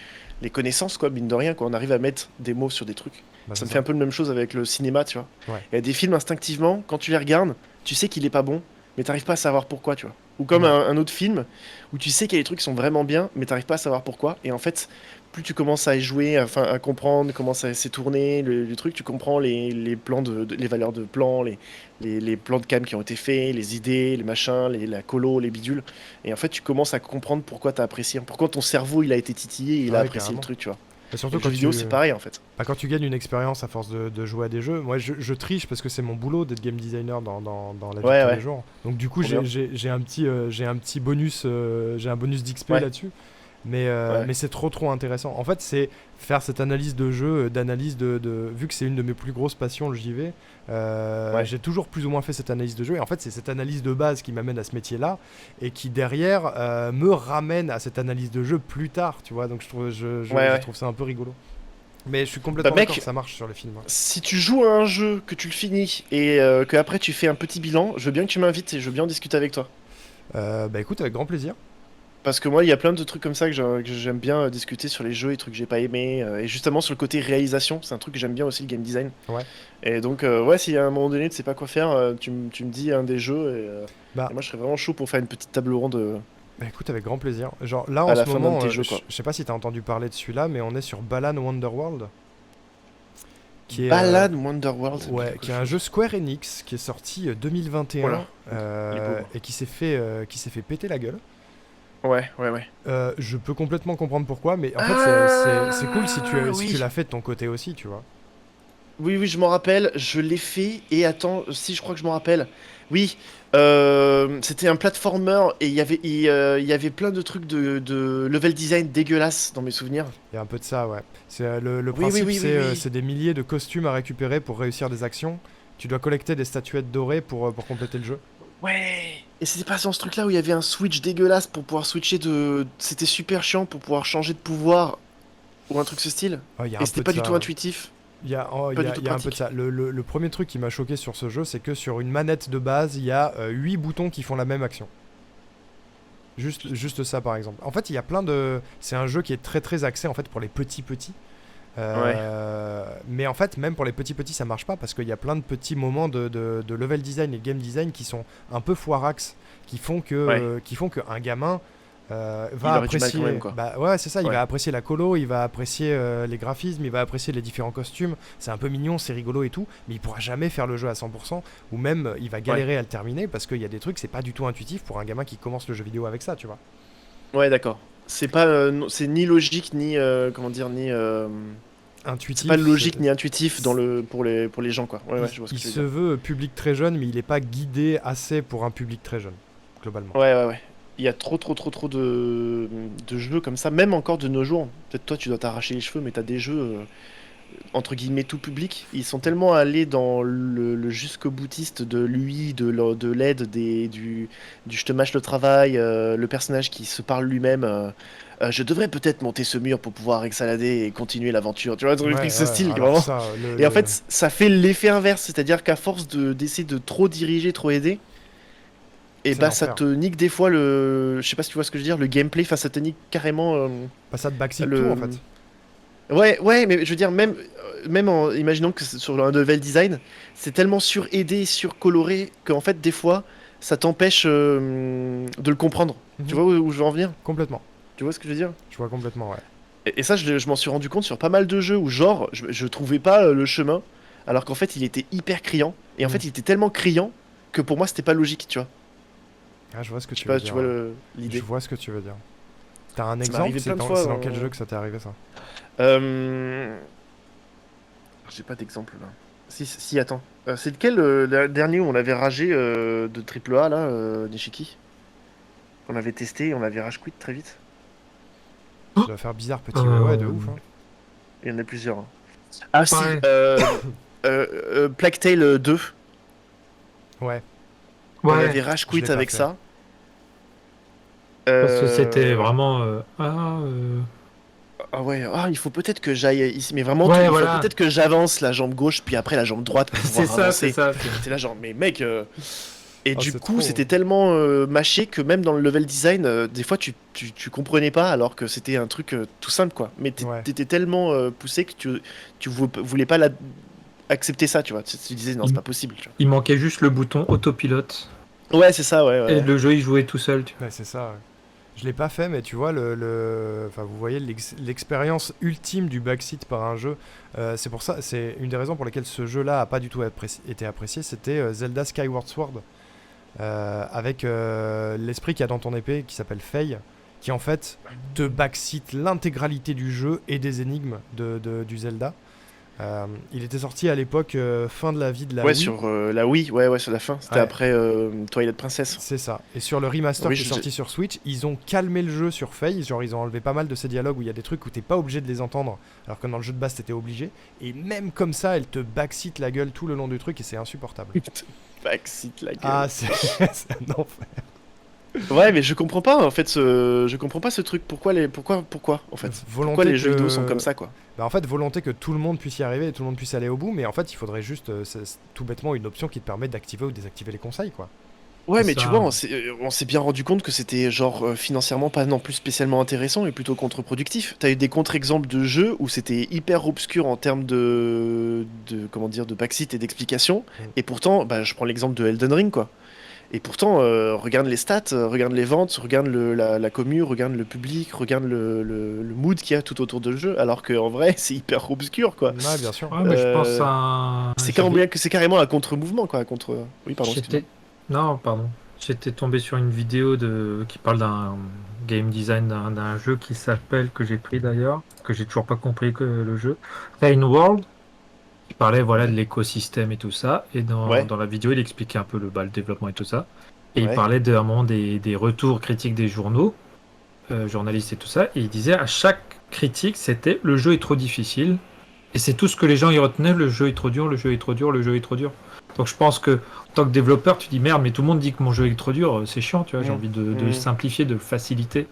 connaissances quoi, mine de rien quoi. On arrive à mettre des mots sur des trucs. Bah, Ça c'est me fait ça. un peu la même chose avec le cinéma, tu vois. Ouais. Il y a des films instinctivement, quand tu les regardes, tu sais qu'il est pas bon, mais t'arrives pas à savoir pourquoi, tu vois. Ou comme Ouais. un autre film où tu sais qu'il y a des trucs qui sont vraiment bien, mais t'arrives pas à savoir pourquoi. Et en fait, plus tu commences à y jouer, enfin à comprendre comment ça s'est tourné, le truc, tu comprends les plans les valeurs de plans, les plans de cam qui ont été faits, les idées, les machins, la colo, les bidules. Et en fait, tu commences à comprendre pourquoi t'as apprécié, pourquoi ton cerveau il a été titillé et il a Ouais, apprécié le carrément. truc, tu vois. Et Et surtout le jeu vidéo, c'est pareil en fait. quand tu gagnes une expérience à force de jouer à des jeux, moi je triche parce que c'est mon boulot d'être game designer dans la vie Ouais, de tous les ouais, jours. Donc du coup trop bien. j'ai un petit bonus, j'ai un bonus d'XP Ouais, là-dessus. ouais, Mais c'est trop intéressant. En fait, c'est faire cette analyse de jeu, d'analyse vu que c'est une de mes plus grosses passions, le JV, ouais. j'ai toujours plus ou moins fait cette analyse de jeu. Et en fait, c'est cette analyse de base qui m'amène à ce métier-là et qui derrière me ramène à cette analyse de jeu plus tard, tu vois. Donc Ouais, je ouais. trouve ça un peu rigolo. Mais je suis Bah complètement d'accord, mec, ça marche sur les films, hein. si tu joues à un jeu, que tu le finis et que après tu fais un petit bilan, je veux bien que tu m'invites et je veux bien en discuter avec toi. Bah écoute, avec grand plaisir. Parce que moi, il y a plein de trucs comme ça que j'aime bien discuter sur les jeux, et trucs que j'ai pas aimé, et justement sur le côté réalisation, c'est un truc que j'aime bien aussi le game design. Ouais. Et donc, ouais, si à un moment donné tu sais pas quoi faire, tu me dis un des jeux Bah, et moi je serais vraiment chaud pour faire une petite table ronde bah écoute, avec grand plaisir. Genre là en à ce la fin d'un de moment, tes jeux quoi. je sais pas si t'as entendu parler de celui-là, mais on est sur Balan Wonderworld, qui est, Ballad Wonderworld, ça me dit ouais, quelque qui est un chose. jeu Square Enix qui est sorti 2021 Voilà, il est beau. et qui s'est fait péter la gueule. Ouais, ouais, ouais. Je peux complètement comprendre pourquoi, mais en fait c'est cool si Ah si tu oui. l'as fait de ton côté aussi, tu vois. Oui, oui, je m'en rappelle, je l'ai fait, et attends, si je crois que je m'en rappelle. Oui, c'était un platformer, et il y avait plein de trucs de level design dégueulasse dans mes souvenirs. Il y a un peu de ça, ouais. Le Oui, oui, principe, oui, oui, oui. c'est des milliers de costumes à récupérer pour réussir des actions. Tu dois collecter des statuettes dorées pour compléter le jeu. Ouais. Et c'était pas dans ce truc-là où il y avait un switch dégueulasse pour pouvoir switcher de... C'était super chiant pour pouvoir changer de pouvoir, ou un truc ce style. Oh, il y a Et un c'était peu de pas du tout ça. intuitif, Il pas du tout y a un peu de pratique. ça. Le premier truc qui m'a choqué sur ce jeu, c'est que sur une manette de base, il y a 8 boutons qui font la même action. Juste ça, par exemple. En fait, il y a plein de... C'est un jeu qui est très axé en fait pour les petits. Ouais, Mais en fait, même pour les petits, ça marche pas parce qu'il y a plein de petits moments de level design et game design qui sont un peu foirax, ouais. qui font qu'un gamin Il va aurait du mal quand apprécier. même, quoi. Bah ouais, c'est ça. Il Ouais, va apprécier la colo, il va apprécier les graphismes, il va apprécier les différents costumes. C'est un peu mignon, c'est rigolo et tout, mais il pourra jamais faire le jeu à 100%, ou même il va ouais. galérer à le terminer parce qu'il y a des trucs, c'est pas du tout intuitif pour un gamin qui commence le jeu vidéo avec ça, tu vois. Ouais, d'accord. C'est pas, c'est ni logique, ni, comment dire, ni... C'est pas Intuitif, logique ni intuitif pour les gens, quoi. Ouais, ouais, je vois ce il que tu veux se dire. veut public très jeune, mais il n'est pas guidé assez pour un public très jeune, globalement. Ouais, ouais, ouais. Il y a trop de jeux comme ça, même encore de nos jours. Peut-être toi, tu dois t'arracher les cheveux, mais t'as des jeux, entre guillemets, tout public. Ils sont tellement allés dans le jusqu'au boutiste de lui, de l'aide, du je te mâche le travail, le personnage qui se parle lui-même. Je devrais peut-être monter ce mur pour pouvoir escalader et continuer l'aventure. Tu vois, un truc Ouais, de ce style, alors vraiment. ça, Et en fait, ça fait l'effet inverse, c'est-à-dire qu'à force d'essayer de trop diriger, trop aider, et c'est bah ça l'enfer. te nique des fois je sais pas si tu vois ce que je veux dire, le gameplay, enfin ça te nique carrément Bah, ça te backseat tout, en le... fait. Ouais, ouais, mais je veux dire, même en imaginant que c'est sur un level design, c'est tellement sur-aidé, sur-coloré, qu'en fait, des fois, ça t'empêche de le comprendre. Tu Mhm. vois où je veux en venir? Complètement. Tu vois ce que je veux dire? Je vois complètement, ouais. Et ça, je m'en suis rendu compte sur pas mal de jeux où, genre, je trouvais pas le chemin, alors qu'en fait, il était hyper criant. Et en Mhm. fait, il était tellement criant que pour moi, c'était pas logique, tu vois. Ah, je vois ce que Je sais tu veux pas, dire. tu vois Ouais. Je l'idée. vois ce que tu veux dire. T'as un Ça m'est exemple? arrivé plein de C'est fois. dans quel jeu que ça t'est arrivé ça? Euh, J'ai pas d'exemple là. Si, attends. C'est lequel le dernier où on avait ragé de triple A là, Nishiki? On avait testé et on avait rage quit très vite. Ça doit faire bizarre, petit. Ouais, ouais, de Euh, ouf. Hein. Il y en a plusieurs, hein. Ah si, ouais, Plague Tale 2. Ouais, On ouais, avait rage je quit l'ai pas avec fait. ça. parce que c'était Euh, vraiment. Ah ouais, ah, il faut peut-être que j'aille ici, mais vraiment tout. Ouais, Il faut voilà. peut-être que j'avance la jambe gauche, puis après la jambe droite pour C'est pouvoir ça, c'est avancer. ça. T'es là genre, mais mec. Et Oh, du c'est coup, trop. c'était tellement mâché que même dans le level design, des fois, tu comprenais pas alors que c'était un truc tout simple, quoi. Mais Ouais. t'étais tellement poussé que voulais pas accepter ça, tu vois. Tu disais, non, c'est Il, pas possible, tu il manquait juste le bouton autopilote. vois. Ouais, c'est ça, ouais, Et ouais. le jeu, il jouait tout seul. Ouais, c'est ça. Ouais. Je l'ai pas fait, mais tu vois, enfin, vous voyez l'expérience ultime du backseat par un jeu. C'est pour ça, c'est une des raisons pour lesquelles ce jeu-là a pas du tout été apprécié. C'était Zelda Skyward Sword, avec l'esprit qu'il y a dans ton épée qui s'appelle Faye, qui en fait te backseat l'intégralité du jeu et des énigmes du Zelda. Il était sorti à l'époque fin de la vie de la Ouais, Wii. sur la Wii, ouais, sur la fin. C'était Ouais, après Twilight Princess. c'est ça. Et sur le remaster Oui, qui est sorti sur Switch, ils ont calmé le jeu sur Faye. Genre, ils ont enlevé pas mal de ces dialogues où il y a des trucs où t'es pas obligé de les entendre, alors que dans le jeu de base, t'étais obligé. Et même comme ça, elle te backseat la gueule tout le long du truc et c'est insupportable. Backseat, la gueule. Ah, c'est c'est un enfer. Ouais, mais je comprends pas, en fait, je comprends pas ce truc. Pourquoi, en fait? Pourquoi Volonté les jeux vidéo sont comme que. ça, quoi? Bah, en fait, volonté que tout le monde puisse y arriver et tout le monde puisse aller au bout, mais en fait, il faudrait juste c'est tout bêtement une option qui te permet d'activer ou désactiver les conseils, quoi. Ouais, mais C'est tu ça. vois, on s'est bien rendu compte que c'était genre financièrement pas non plus spécialement intéressant et plutôt contre-productif. T'as eu des contre-exemples de jeux où c'était hyper obscur en termes comment dire, de backseat et d'explication. Mm. Et pourtant, bah, je prends l'exemple de Elden Ring, quoi. Et pourtant, regarde les stats, regarde les ventes, regarde la commu, regarde le public, regarde le mood qu'il y a tout autour de le jeu, alors qu'en vrai, c'est hyper obscur, quoi. Ouais, bien sûr. Ouais, mais je pense Euh, à. c'est quand J'avais. bien que c'est carrément un contre-mouvement, quoi. Oui, pardon, excuse-moi. J'étais. Non, pardon. J'étais tombé sur une vidéo qui parle d'un game design d'un jeu qui s'appelle, que j'ai pris d'ailleurs, que j'ai toujours pas compris que le jeu, Rain World, qui parlait voilà de Ouais, l'écosystème et tout ça. Et dans, ouais, dans la vidéo, il expliquait un peu le développement et tout ça. Et il ouais. parlait à un moment des retours critiques des journaux, journalistes et tout ça. Et il disait à chaque critique, c'était le jeu est trop difficile. Et c'est tout ce que les gens y retenaient, le jeu est trop dur, le jeu est trop dur, le jeu est trop dur. Donc je pense que en tant que développeur, tu dis merde, mais tout le monde dit que mon jeu est trop dur, c'est chiant, tu vois, j'ai Mm, envie de mm. simplifier, de faciliter.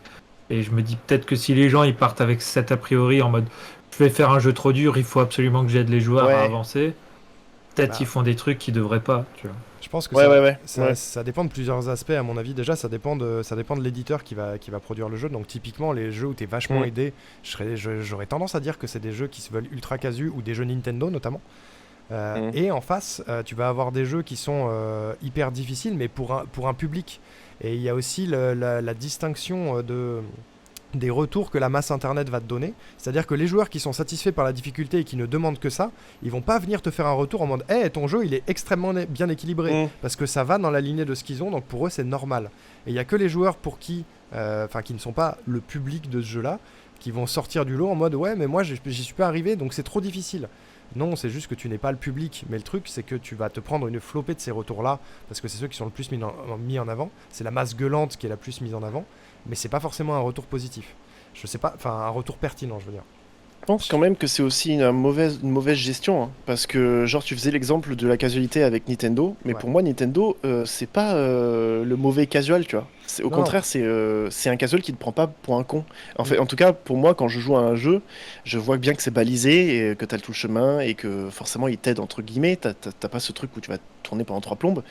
Et je me dis peut-être que si les gens ils partent avec cet a priori en mode je vais faire un jeu trop dur, il faut absolument que j'aide les joueurs à Ouais, avancer, peut-être ils Bah, font des trucs qu'ils devraient pas, tu vois. je pense que ouais, ouais, ouais, ça, ouais. ça dépend de plusieurs aspects, à mon avis. Déjà, ça dépend de l'éditeur qui va produire le jeu. Donc, typiquement, les jeux où tu es vachement Mm, aidé, j'aurais tendance à dire que c'est des jeux qui se veulent ultra casu ou des jeux Nintendo notamment. mm. Et en face, tu vas avoir des jeux qui sont hyper difficiles, mais pour un public. Et il y a aussi la distinction des retours que la masse internet va te donner. C'est-à-dire que les joueurs qui sont satisfaits par la difficulté et qui ne demandent que ça, ils vont pas venir te faire un retour en mode hey, ton jeu il est extrêmement bien équilibré. Mm. Parce que ça va dans la lignée de ce qu'ils ont, donc pour eux c'est normal. Et il y a que les joueurs pour qui ne sont pas le public de ce jeu-là, qui vont sortir du lot en mode ouais, mais moi j'y suis pas arrivé donc c'est trop difficile. Non, c'est juste que tu n'es pas le public. Mais le truc, c'est que tu vas te prendre une flopée de ces retours-là, parce que c'est ceux qui sont le plus mis en avant. C'est la masse gueulante qui est la plus mise en avant, mais c'est pas forcément un retour positif. Je sais pas, enfin un retour pertinent, je veux dire. Je pense quand même que c'est aussi une mauvaise gestion, hein, parce que genre tu faisais l'exemple de la casualité avec Nintendo, mais Ouais. pour moi Nintendo c'est pas le mauvais casual, tu vois. Au Non, non. contraire c'est un casual qui te prend pas pour un con. En Mm. fait, en tout cas pour moi quand je joue à un jeu, je vois bien que c'est balisé et que t'as tout le chemin et que forcément il t'aide entre guillemets. T'as pas ce truc où tu vas tourner pendant trois plombes,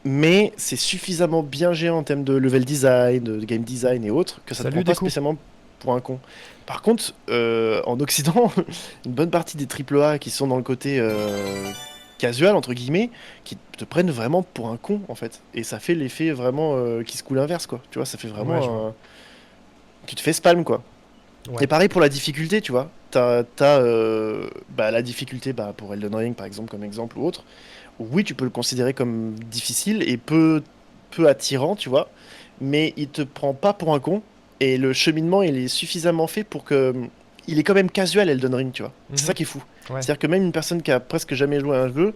mais c'est suffisamment bien géré en termes de level design, de game design et autres que ça te Salut prend pas Deku. spécialement pour un con. Par contre, en Occident, une bonne partie des triple A qui sont dans le côté casual, entre guillemets, qui te prennent vraiment pour un con, en fait. Et ça fait l'effet vraiment qui se coule inverse, quoi. Tu vois, ça fait Ouais, je vois. vraiment tu te fais spam, quoi. Et Ouais. pareil pour la difficulté, tu vois. Bah, la difficulté bah, pour Elden Ring, par exemple, comme exemple ou autre. Oui, tu peux le considérer comme difficile et peut peu attirant, tu vois, mais il te prend pas pour un con, et le cheminement, il est suffisamment fait pour que il est quand même casual Elden Ring, tu vois. C'est Mhm. ça qui est fou. Ouais. C'est-à-dire que même une personne qui a presque jamais joué à un jeu,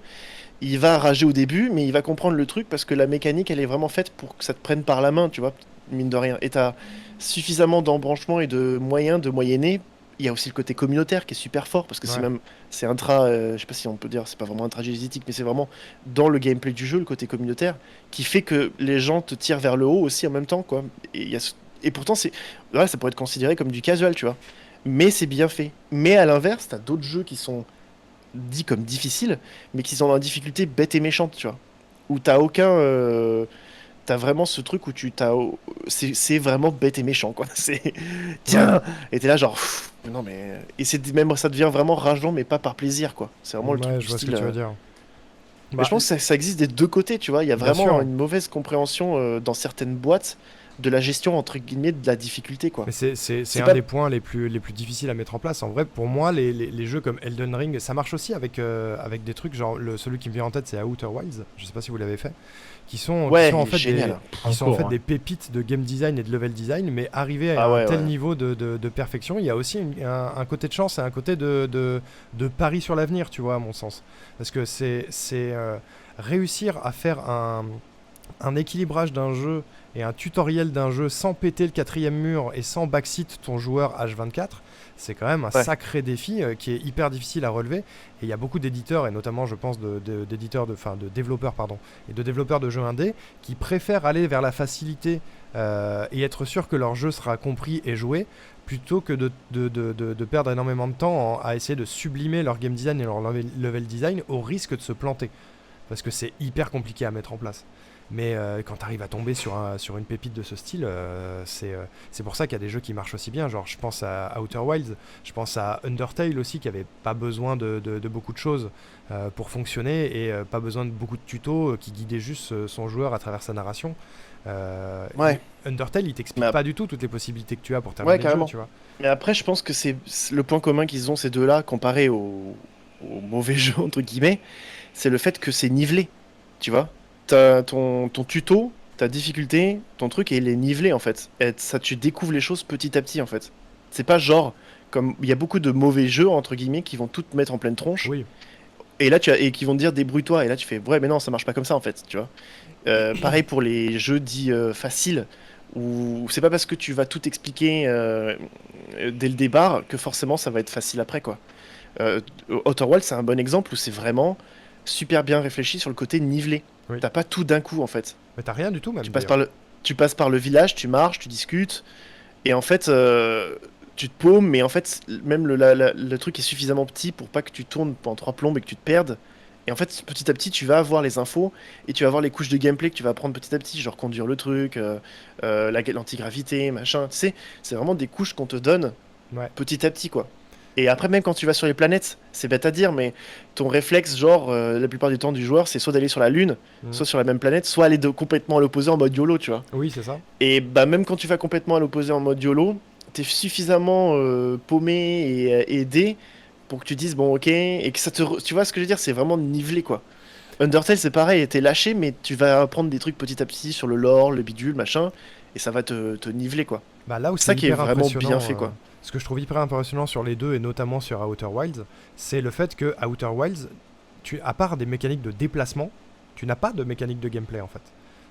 il va rager au début, mais il va comprendre le truc parce que la mécanique, elle est vraiment faite pour que ça te prenne par la main, tu vois, mine de rien. Et t'as suffisamment d'embranchements et de moyens de moyenner. Il y a aussi le côté communautaire qui est super fort parce que Ouais. c'est je sais pas si on peut dire, c'est pas vraiment intragésitique, mais c'est vraiment dans le gameplay du jeu, le côté communautaire, qui fait que les gens te tirent vers le haut aussi en même temps, quoi. Et, et pourtant, ouais, ça pourrait être considéré comme du casual, tu vois. Mais c'est bien fait. Mais à l'inverse, t'as d'autres jeux qui sont dit comme difficile, mais qui sont dans la difficulté bête et méchante, tu vois. Où t'as aucun. T'as vraiment ce truc où c'est vraiment bête et méchant, quoi. C'est. Ouais. Tiens! Et t'es là, genre. Pff, non, mais. Et même, ça devient vraiment rageant, mais pas par plaisir, quoi. C'est vraiment le truc Ouais, du je vois ce que style. tu veux dire. Mais Bah, je pense que ça existe des deux côtés, tu vois. Il y a bien vraiment sûr. une mauvaise compréhension dans certaines boîtes de la gestion, entre guillemets, de la difficulté, quoi. Mais c'est C'est un pas. des points les plus difficiles à mettre en place. En vrai, pour moi, les jeux comme Elden Ring, ça marche aussi avec des trucs, genre celui qui me vient en tête, c'est Outer Wilds. Je sais pas si vous l'avez fait. Qui Ouais, sont en il est fait génial. qui En sont en fait cours, hein. des pépites de game design et de level design, mais arrivés à Ah un ouais, tel ouais. niveau de perfection, il y a aussi un côté de chance et un côté de pari sur l'avenir, tu vois, à mon sens. Parce que c'est réussir à faire un équilibrage d'un jeu et un tutoriel d'un jeu sans péter le quatrième mur et sans backseat ton joueur H24, c'est quand même un Ouais. sacré défi qui est hyper difficile à relever. Et il y a beaucoup d'éditeurs, et notamment je pense d'éditeurs, de développeurs, pardon, et de développeurs de jeux indés, qui préfèrent aller vers la facilité et être sûr que leur jeu sera compris et joué, plutôt que de perdre énormément de temps à essayer de sublimer leur game design et leur level design au risque de se planter. Parce que c'est hyper compliqué à mettre en place. Mais quand tu arrives à tomber sur une pépite de ce style, c'est pour ça qu'il y a des jeux qui marchent aussi bien. Genre, je pense à Outer Wilds, je pense à Undertale aussi, qui avait pas besoin de beaucoup de choses pour fonctionner et pas besoin de beaucoup de tutos qui guidaient juste son joueur à travers sa narration. Ouais. Undertale, il t'explique Mais pas du tout toutes les possibilités que tu as pour ouais, terminer le jeu, carrément. tu vois. Mais après, je pense que c'est le point commun qu'ils ont ces deux-là, comparé aux mauvais jeux, entre guillemets, c'est le fait que c'est nivelé, tu vois. T'as ton tuto, ta difficulté, ton truc, et il est nivelé, en fait. Et ça, tu découvres les choses petit à petit, en fait. C'est pas genre, comme, il y a beaucoup de mauvais jeux, entre guillemets, qui vont tout te mettre en pleine tronche, Oui, et là, et qui vont te dire débrouille-toi, et là, tu fais, ouais, mais non, ça marche pas comme ça, en fait, tu vois. Pareil pour les jeux dits faciles, où c'est pas parce que tu vas tout expliquer dès le départ que forcément ça va être facile après, quoi. Euh, Outer Wilds, c'est un bon exemple où c'est vraiment super bien réfléchi sur le côté nivelé. oui. T'as pas tout d'un coup en fait. Mais t'as rien du tout, même, Tu passes d'ailleurs. par tu passes par le village, tu marches, tu discutes, et en fait tu te paumes, mais en fait même le truc est suffisamment petit pour pas que tu tournes pendant trois plombes et que tu te perdes. Et en fait, petit à petit, tu vas avoir les infos et tu vas avoir les couches de gameplay que tu vas apprendre petit à petit, genre conduire le truc, l'antigravité, machin. Tu sais, c'est vraiment des couches qu'on te donne Ouais. petit à petit, quoi. Et après, même quand tu vas sur les planètes, c'est bête à dire, mais ton réflexe, genre, la plupart du temps du joueur, c'est soit d'aller sur la Lune, Mhm. soit sur la même planète, soit aller complètement à l'opposé en mode YOLO, tu vois. Oui, c'est ça. Et bah, même quand tu vas complètement à l'opposé en mode YOLO, t'es suffisamment paumé et aidé pour que tu dises, bon, ok, et que tu vois ce que je veux dire, c'est vraiment nivelé, quoi. Undertale, c'est pareil, t'es lâché, mais tu vas apprendre des trucs petit à petit sur le lore, le bidule, machin, et ça va te niveler, quoi. Bah, là où C'est c'est ça qui est hyper vraiment bien impressionnant, fait, quoi. ce que je trouve hyper impressionnant sur les deux et notamment sur Outer Wilds, c'est le fait que Outer Wilds, à part des mécaniques de déplacement, tu n'as pas de mécanique de gameplay en fait.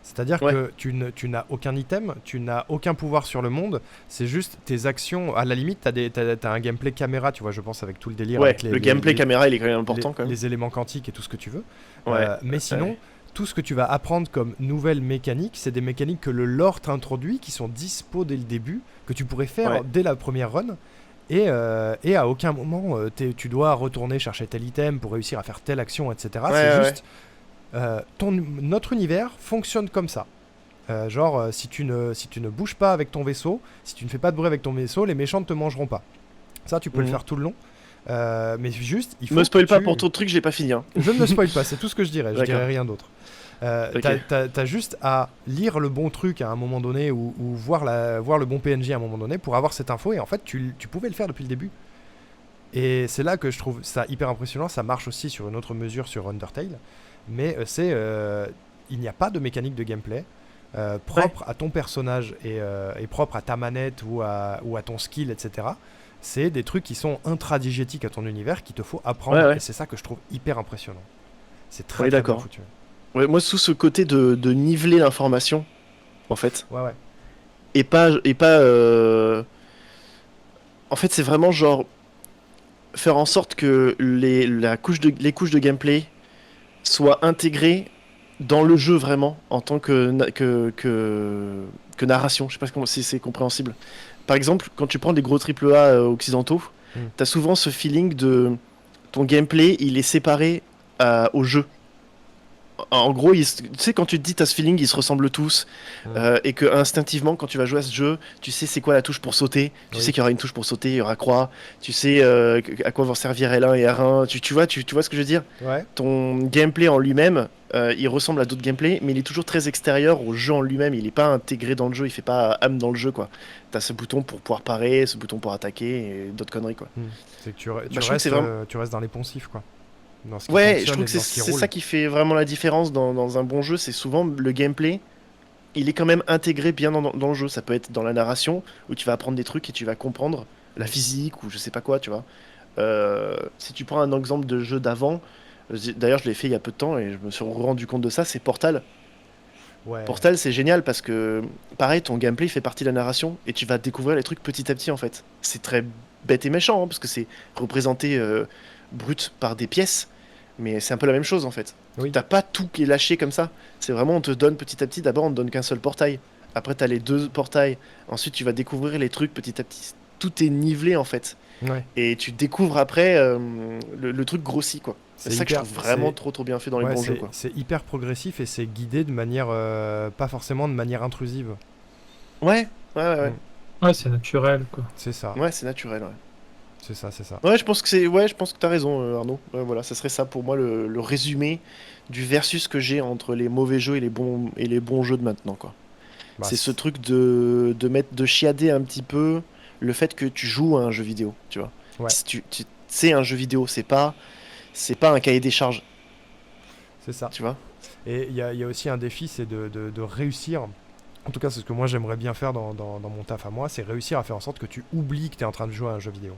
C'est-à-dire Ouais, que tu n'as aucun item, tu n'as aucun pouvoir sur le monde, c'est juste tes actions. À la limite, t'as un gameplay caméra, tu vois, je pense, avec tout le délire, ouais, avec le gameplay caméra, il est quand même important, quand même. les éléments quantiques et tout ce que tu veux. Ouais, Mais sinon, ouais, tout ce que tu vas apprendre comme nouvelles mécaniques, c'est des mécaniques que le lore t'introduit, qui sont dispo dès le début, que tu pourrais faire ouais, dès la première run. Et à aucun moment, tu dois retourner chercher tel item pour réussir à faire telle action, etc. ouais, C'est ouais, ouais. juste, notre univers fonctionne comme ça. Genre, si tu ne bouges pas avec ton vaisseau, si tu ne fais pas de bruit avec ton vaisseau, les méchants ne te mangeront pas. Ça, tu peux le Mhm. faire tout le long. Mais juste, il Me faut que spoil pas pour tu... ton truc, j'ai pas fini, hein. Je ne spoil pas, c'est tout ce que je dirais. Je dirais D'accord, rien d'autre. ok. T'as juste à lire le bon truc à un moment donné ou voir le bon PNJ à un moment donné pour avoir cette info. Et en fait, tu pouvais le faire depuis le début. Et c'est là que je trouve ça hyper impressionnant. Ça marche aussi sur une autre mesure sur Undertale. Mais il n'y a pas de mécanique de gameplay. propre à ton personnage et propre à ta manette ou à ton skill, etc. C'est des trucs qui sont intradigétiques à ton univers qu'il te faut apprendre. Ouais. Et c'est ça que je trouve hyper impressionnant. C'est Oui, très bien d'accord. foutu. Ouais, moi, sous ce côté de niveler l'information, en fait, Ouais. et pas. En fait, c'est vraiment genre faire en sorte que les couches de gameplay soient intégrées dans le jeu vraiment en tant que narration. Je sais pas si c'est compréhensible. Par exemple, quand tu prends des gros triple A occidentaux, Mm. t'as souvent ce feeling de ton gameplay, il est séparé au jeu. En gros, tu sais, quand tu te dis, t'as ce feeling, ils se ressemblent tous, Mm. et que instinctivement, quand tu vas jouer à ce jeu, tu sais c'est quoi la touche pour sauter, tu Oui. sais qu'il y aura une touche pour sauter, il y aura croix, tu sais à quoi vont servir L1 et R1, tu vois ce que je veux dire? Ouais. Ton gameplay en lui-même, il ressemble à d'autres gameplays, mais il est toujours très extérieur au jeu en lui-même, il est pas intégré dans le jeu, il fait pas âme dans le jeu, quoi. T'as ce bouton pour pouvoir parer, ce bouton pour attaquer, et d'autres conneries, quoi. C'est que tu Bah, je trouve que c'est vraiment... tu restes dans les poncifs, quoi. Dans ce qui Ouais, je fonctionne trouve et que dans ce qui c'est roule. ça qui fait vraiment la différence dans un bon jeu, c'est souvent le gameplay, il est quand même intégré bien dans le jeu. Ça peut être dans la narration, où tu vas apprendre des trucs et tu vas comprendre la physique ou je sais pas quoi, tu vois. Si tu prends un exemple de jeu d'avant, d'ailleurs je l'ai fait il y a peu de temps et je me suis rendu compte de ça, c'est Portal. Ouais. Portal c'est génial parce que, pareil, ton gameplay fait partie de la narration et tu vas découvrir les trucs petit à petit en fait. C'est très bête et méchant, hein, parce que c'est représenté brut par des pièces, mais c'est un peu la même chose en fait. Oui. T'as pas tout qui est lâché comme ça. C'est vraiment, on te donne petit à petit. D'abord, on te donne qu'un seul portail. Après, t'as les deux portails. Ensuite, tu vas découvrir les trucs petit à petit. Tout est nivelé en fait. Ouais. Et tu découvres après le truc grossit quoi. C'est ça que je trouve vraiment c'est- trop bien fait dans les Ouais, bons jeux quoi. c'est hyper progressif et c'est guidé de manière pas forcément de manière intrusive. Ouais. Ouais, c'est naturel, quoi. C'est ça. Ouais, c'est naturel. Ouais. C'est ça, c'est ça. Ouais, je pense que c'est. Ouais, je pense que t'as raison, Arnaud. Ouais, voilà, ça serait ça pour moi le résumé du versus que j'ai entre les mauvais jeux et les bons jeux de maintenant quoi. Bah, C'est ce truc de chiader un petit peu le fait que tu joues à un jeu vidéo, tu vois. Ouais. C'est un jeu vidéo, c'est pas un cahier des charges, c'est ça. tu vois. Et il y a aussi un défi, c'est de réussir. En tout cas, c'est ce que moi j'aimerais bien faire dans mon taf à moi, c'est réussir à faire en sorte que tu oublies que tu es en train de jouer à un jeu vidéo.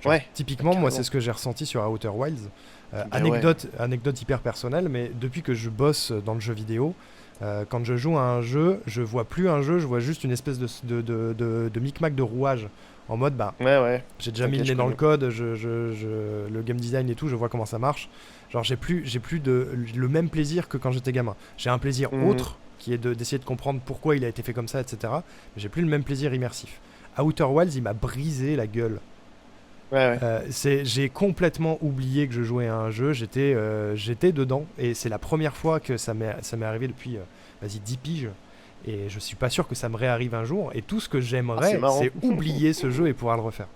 Genre, Ouais, typiquement, moi, carrément. c'est ce que j'ai ressenti sur Outer Wilds. Ben ouais. Anecdote hyper personnelle, mais depuis que je bosse dans le jeu vidéo, quand je joue à un jeu, je vois plus un jeu, je vois juste une espèce de micmac de rouage. En mode, bah, Ouais. j'ai déjà mis le T'inquiète, nez je dans le connais. code, le game design et tout, je vois comment ça marche. Genre, j'ai plus le même plaisir que quand j'étais gamin. J'ai un plaisir Mhm. autre qui est d'essayer de comprendre pourquoi il a été fait comme ça, etc. Mais j'ai plus le même plaisir immersif. Outer Wilds, il m'a brisé la gueule. Ouais. J'ai complètement oublié que je jouais à un jeu, j'étais dedans, et c'est la première fois que ça m'est arrivé depuis, vas-y, 10 piges, et je suis pas sûr que ça me réarrive un jour, et tout ce que Ah, c'est j'aimerais, marrant. c'est oublier ce jeu et pouvoir le refaire.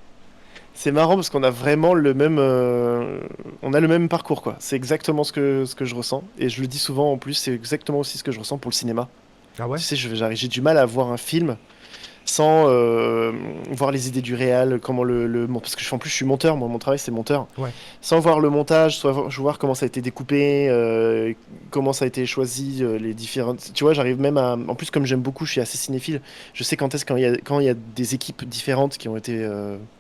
C'est marrant parce qu'on a vraiment on a le même parcours quoi. C'est exactement ce que je ressens et je le dis souvent en plus. C'est exactement aussi ce que je ressens pour le cinéma. Ah ouais? Tu sais, j'ai du mal à voir un film sans voir les idées du réal, comment parce que en plus je suis monteur, moi mon travail c'est monteur, Ouais. sans voir le montage, voir comment ça a été découpé, comment ça a été choisi, les différentes, tu vois, j'arrive même à, en plus comme j'aime beaucoup, je suis assez cinéphile, je sais quand il y a des équipes différentes qui ont été